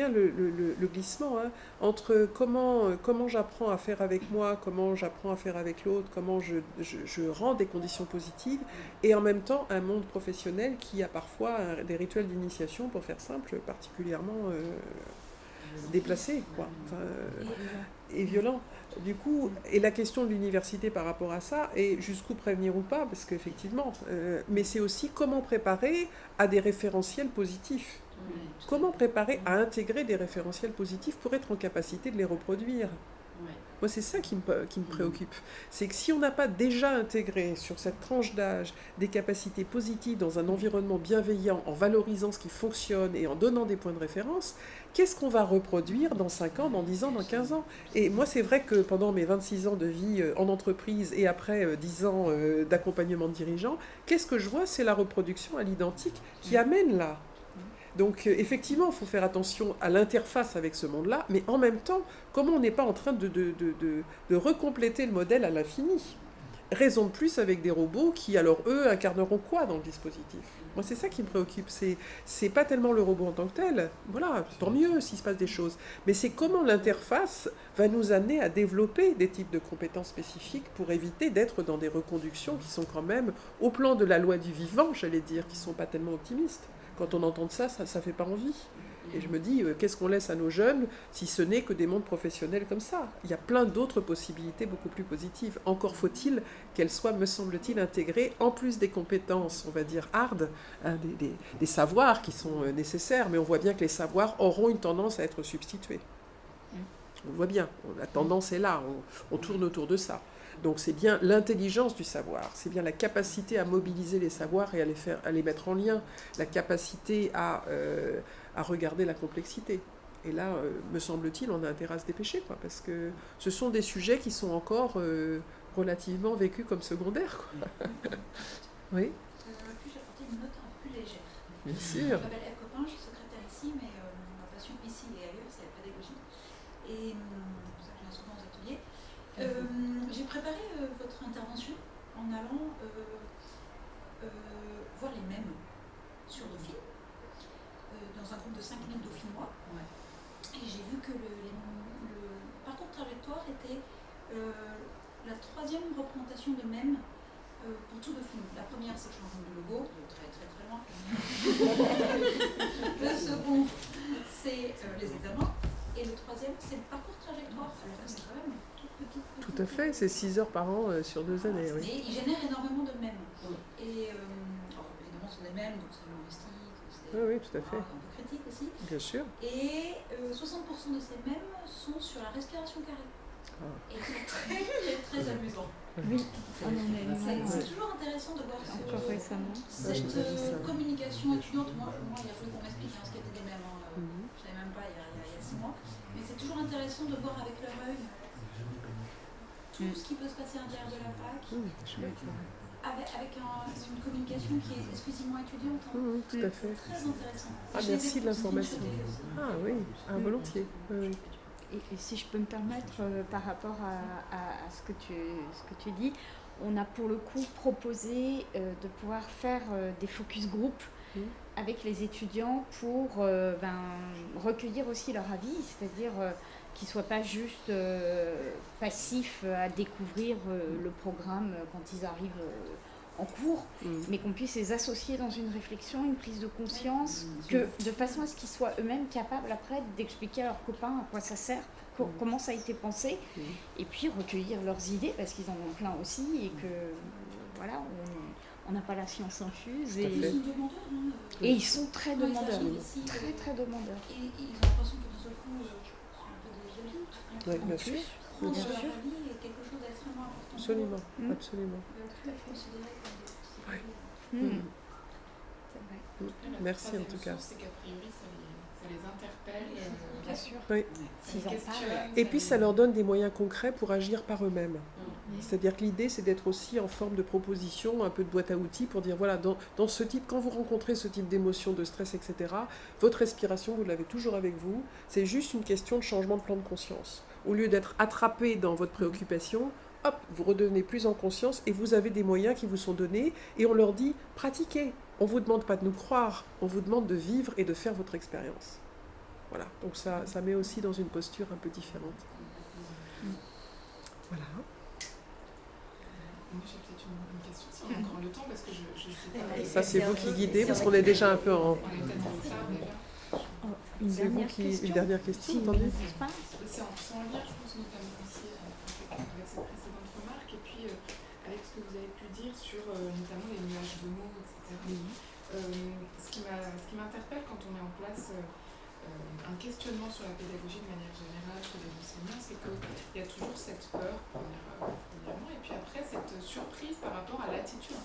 le glissement entre comment j'apprends à faire avec moi, comment j'apprends à faire avec l'autre, comment je rends des conditions positives, et en même temps un monde professionnel qui a parfois des rituels d'initiation, pour faire simple, particulièrement déplacés, et violents. Du coup, et la question de l'université par rapport à ça, est jusqu'où prévenir ou pas, parce qu'effectivement, mais c'est aussi comment préparer à des référentiels positifs. Comment préparer à intégrer des référentiels positifs pour être en capacité de les reproduire. Ouais. Moi, c'est ça qui me préoccupe. C'est que si on n'a pas déjà intégré sur cette tranche d'âge des capacités positives dans un environnement bienveillant, en valorisant ce qui fonctionne et en donnant des points de référence, qu'est-ce qu'on va reproduire dans 5 ans, dans 10 ans, dans 15 ans? Et moi, c'est vrai que pendant mes 26 ans de vie en entreprise et après 10 ans d'accompagnement de dirigeants, qu'est-ce que je vois? C'est la reproduction à l'identique qui amène là. Donc effectivement, il faut faire attention à l'interface avec ce monde-là, mais en même temps, comment on n'est pas en train de recompléter le modèle à l'infini? Raison de plus avec des robots qui, alors eux, incarneront quoi dans le dispositif? Moi, c'est ça qui me préoccupe. C'est pas tellement le robot en tant que tel. Voilà, tant mieux s'il se passe des choses. Mais c'est comment l'interface va nous amener à développer des types de compétences spécifiques pour éviter d'être dans des reconductions qui sont quand même, au plan de la loi du vivant, j'allais dire, qui sont pas tellement optimistes. Quand on entend ça fait pas envie. Et je me dis, qu'est-ce qu'on laisse à nos jeunes, si ce n'est que des mondes professionnels comme ça? Il y a plein d'autres possibilités beaucoup plus positives. Encore faut-il qu'elles soient, me semble-t-il, intégrées, en plus des compétences, on va dire, hard, hein, des savoirs qui sont nécessaires, mais on voit bien que les savoirs auront une tendance à être substitués. On le voit bien, la tendance est là, on tourne autour de ça. Donc c'est bien l'intelligence du savoir, c'est bien la capacité à mobiliser les savoirs et à les mettre en lien, la capacité à regarder la complexité. Et là, me semble-t-il, on a intérêt à se dépêcher, quoi, parce que ce sont des sujets qui sont encore relativement vécus comme secondaires, quoi. Oui. Puis-je apporter une note un peu plus légère? Bien sûr. Je m'appelle Eve Copin, je suis secrétaire ici, mais ma passion ici et ailleurs, c'est la pédagogie. Et c'est pour ça que je viens souvent aux ateliers. J'ai préparé votre intervention en allant voir les mèmes sur Dauphine, dans un groupe de 5000 dauphinois. Ouais. Et j'ai vu que le parcours de trajectoire était la 3e représentation de mèmes pour tout Dauphine. La première, c'est le changement de logo, très très très loin. Le second, c'est les examens. Et le 3e, c'est le parcours de trajectoire. Alors que c'est quand même toute petite. Tout à fait, c'est 6 heures par an sur 2 années. Oui. Et il génère énormément de mèmes. Et alors, évidemment, ce sont des mèmes, donc c'est humoristique, c'est Oui, tout à fait. un peu critique aussi. Bien sûr. Et 60% de ces mèmes sont sur la respiration carrée. Et c'est très, très amusant. Oui, C'est toujours intéressant de voir encore récemment. cette communication étudiante. Moi, il a fallu qu'on m'explique ce qu'étaient des mèmes. Je ne savais même pas il y a 6 mois. Mais c'est toujours intéressant de voir avec leur œil tout ce qui peut se passer à l'intérieur de la fac, avec une communication qui est exclusivement étudiante. Tout à fait. C'est très intéressant. Ah, merci de l'information. Ah oui, volontiers. Oui. Et si je peux me permettre, par rapport à ce que tu dis, on a pour le coup proposé de pouvoir faire des focus group avec les étudiants pour recueillir aussi leur avis, c'est-à-dire qu'ils ne soient pas juste passifs à découvrir le programme quand ils arrivent en cours, mais qu'on puisse les associer dans une réflexion, une prise de conscience, de façon à ce qu'ils soient eux-mêmes capables après d'expliquer à leurs copains à quoi ça sert, comment ça a été pensé, et puis recueillir leurs idées, parce qu'ils en ont plein aussi, et que voilà, on n'a pas la science infuse. Ils sont demandeurs. Et ils sont très demandeurs, ici, très demandeurs. Et ils ont l'impression que d'un seul coup, sont un peu des adultes. Oui, bien sûr. Prendre leur avis est quelque chose d'extrêmement important. Absolument, absolument. Ils ne veulent plus être considérés comme des Oui. C'est vrai. Merci en tout cas. C'est qu'a priori, ça les interpelle. Bien sûr. Oui. S'ils en parlent. Et puis ça leur donne des moyens concrets pour agir par eux-mêmes. C'est-à-dire que l'idée, c'est d'être aussi en forme de proposition, un peu de boîte à outils pour dire, voilà, dans ce type, quand vous rencontrez ce type d'émotion, de stress, etc., votre respiration, vous l'avez toujours avec vous. C'est juste une question de changement de plan de conscience. Au lieu d'être attrapé dans votre préoccupation, hop, vous redevenez plus en conscience et vous avez des moyens qui vous sont donnés et on leur dit, pratiquez. On ne vous demande pas de nous croire, on vous demande de vivre et de faire votre expérience. Voilà, donc ça met aussi dans une posture un peu différente. Voilà. Moi, j'ai peut-être une question, si on a encore le temps, parce que je sais pas. Ça, c'est vous qui guidez, parce qu'on est déjà un peu en... On est peut-être en retard déjà. Une dernière question. Une dernière question, entendu. C'est en lien, je pense, notamment aussi avec cette précédente remarque, et puis avec ce que vous avez pu dire sur notamment les nuages de mots, etc. Ce qui m'interpelle quand on met en place un questionnement sur la pédagogie de manière générale chez les enseignants, c'est qu'il y a toujours cette peur, premièrement, et puis après cette surprise par rapport à l'attitude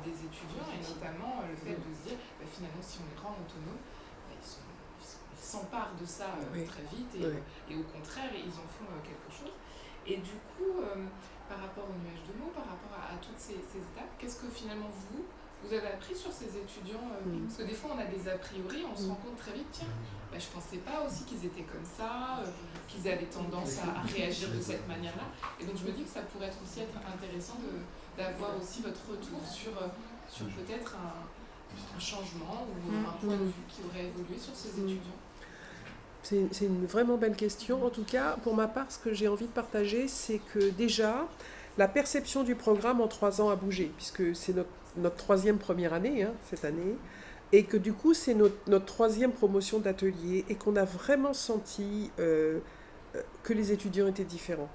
des étudiants, et notamment le fait de se dire, finalement, si on les rend autonomes, ils s'emparent de ça très vite, et au contraire, ils en font quelque chose. Et du coup, par rapport au nuage de mots, par rapport à toutes ces étapes, qu'est-ce que finalement vous avez appris sur ces étudiants Parce que des fois, on a des a priori, on se rend compte très vite, tiens, je ne pensais pas aussi qu'ils étaient comme ça, qu'ils avaient tendance à réagir de cette manière-là. Et donc, je me dis que ça pourrait aussi être intéressant d'avoir aussi votre retour sur peut-être un changement ou un point de vue qui aurait évolué sur ces étudiants. C'est une vraiment belle question. En tout cas, pour ma part, ce que j'ai envie de partager, c'est que déjà, la perception du programme en 3 ans a bougé, puisque c'est notre 3e première année, cette année, et que du coup, c'est notre 3e promotion d'atelier, et qu'on a vraiment senti que les étudiants étaient différents.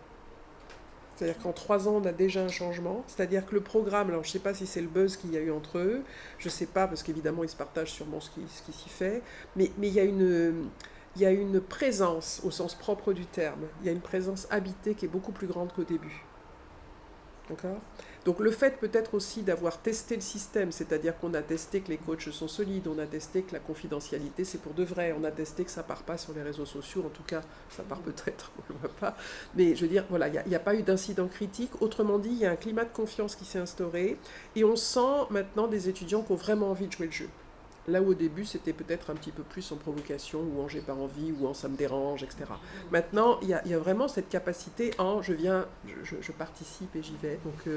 C'est-à-dire qu'en 3 ans, on a déjà un changement. C'est-à-dire que le programme, alors je ne sais pas si c'est le buzz qu'il y a eu entre eux, je ne sais pas, parce qu'évidemment, ils se partagent sûrement ce qui s'y fait, mais il y a une présence, au sens propre du terme, il y a une présence habitée qui est beaucoup plus grande qu'au début. D'accord ? Donc le fait peut-être aussi d'avoir testé le système, c'est-à-dire qu'on a testé que les coachs sont solides, on a testé que la confidentialité c'est pour de vrai, on a testé que ça part pas sur les réseaux sociaux, en tout cas ça part peut-être, on le voit pas, mais je veux dire, voilà, il n'y a pas eu d'incident critique, autrement dit, il y a un climat de confiance qui s'est instauré, et on sent maintenant des étudiants qui ont vraiment envie de jouer le jeu. Là où au début, c'était peut-être un petit peu plus en provocation, ou en j'ai pas envie, ou en ça me dérange, etc. Maintenant, il y a vraiment cette capacité en je viens, je participe et j'y vais. Donc,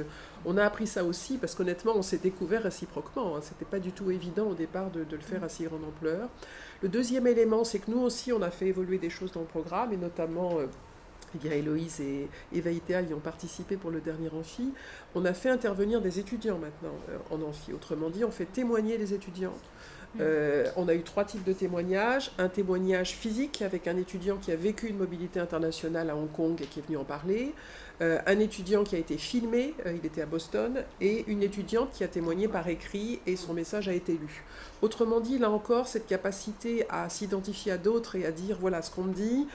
on a appris ça aussi, parce qu'honnêtement, on s'est découvert réciproquement. C'était pas du tout évident au départ de le faire à si grande ampleur. Le deuxième élément, c'est que nous aussi, on a fait évoluer des choses dans le programme, et notamment... Héloïse et Vaïtéa y ont participé pour le dernier amphi. On a fait intervenir des étudiants maintenant en amphi. Autrement dit, on fait témoigner les étudiants. On a eu 3 types de témoignages. Un témoignage physique avec un étudiant qui a vécu une mobilité internationale à Hong Kong et qui est venu en parler. Un étudiant qui a été filmé, il était à Boston, et une étudiante qui a témoigné par écrit et son message a été lu. Autrement dit, là encore, cette capacité à s'identifier à d'autres et à dire voilà ce qu'on me dit.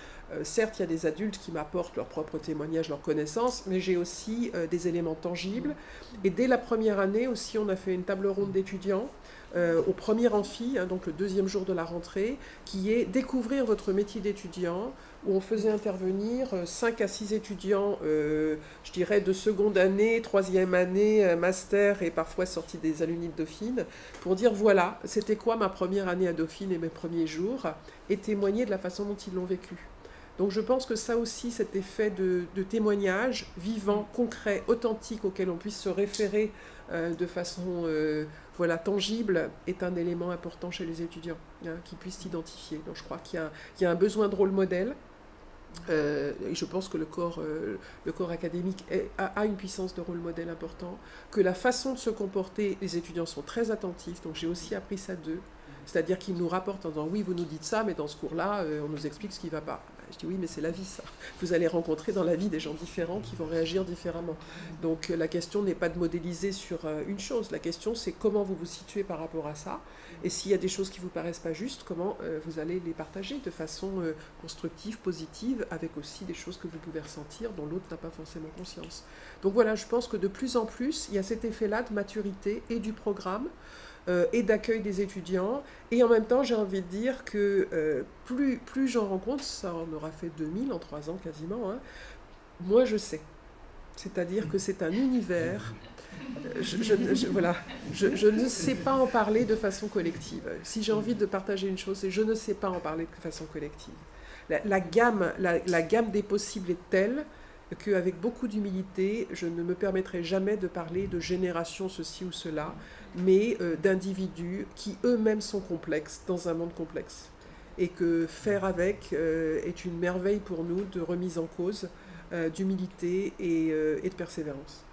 Certes, il y a des adultes qui m'apportent leur propre témoignage, leurs connaissances, mais j'ai aussi des éléments tangibles. Et dès la première année aussi, on a fait une table ronde d'étudiants au premier amphi, donc le 2e jour de la rentrée, qui est découvrir votre métier d'étudiant, où on faisait intervenir 5 à 6 étudiants, je dirais de seconde année, 3e année, master et parfois sortis des alumni de Dauphine, pour dire voilà, c'était quoi ma première année à Dauphine et mes premiers jours, et témoigner de la façon dont ils l'ont vécu. Donc je pense que ça aussi, cet effet de témoignage vivant, concret, authentique, auquel on puisse se référer de façon tangible, est un élément important chez les étudiants, qui puissent s'identifier. Donc je crois qu'il y a un besoin de rôle modèle, et je pense que le corps académique a une puissance de rôle modèle important, que la façon de se comporter, les étudiants sont très attentifs, donc j'ai aussi appris ça d'eux. C'est-à-dire qu'ils nous rapportent en disant « oui, vous nous dites ça, mais dans ce cours-là, on nous explique ce qui ne va pas ». Je dis « oui, mais c'est la vie, ça. Vous allez rencontrer dans la vie des gens différents qui vont réagir différemment. » Donc la question n'est pas de modéliser sur une chose. La question, c'est comment vous vous situez par rapport à ça. Et s'il y a des choses qui ne vous paraissent pas justes, comment vous allez les partager de façon constructive, positive, avec aussi des choses que vous pouvez ressentir dont l'autre n'a pas forcément conscience. Donc voilà, je pense que de plus en plus, il y a cet effet-là de maturité et du programme, et d'accueil des étudiants. Et en même temps, j'ai envie de dire que plus j'en rencontre, ça en aura fait 2000 en 3 ans quasiment, moins je sais. C'est-à-dire que c'est un univers. Je ne sais pas en parler de façon collective. Si j'ai envie de partager une chose, c'est je ne sais pas en parler de façon collective. La gamme des possibles est telle qu'avec beaucoup d'humilité, je ne me permettrai jamais de parler de génération ceci ou cela, mais d'individus qui eux-mêmes sont complexes dans un monde complexe. Et que faire avec est une merveille pour nous de remise en cause, d'humilité et de persévérance.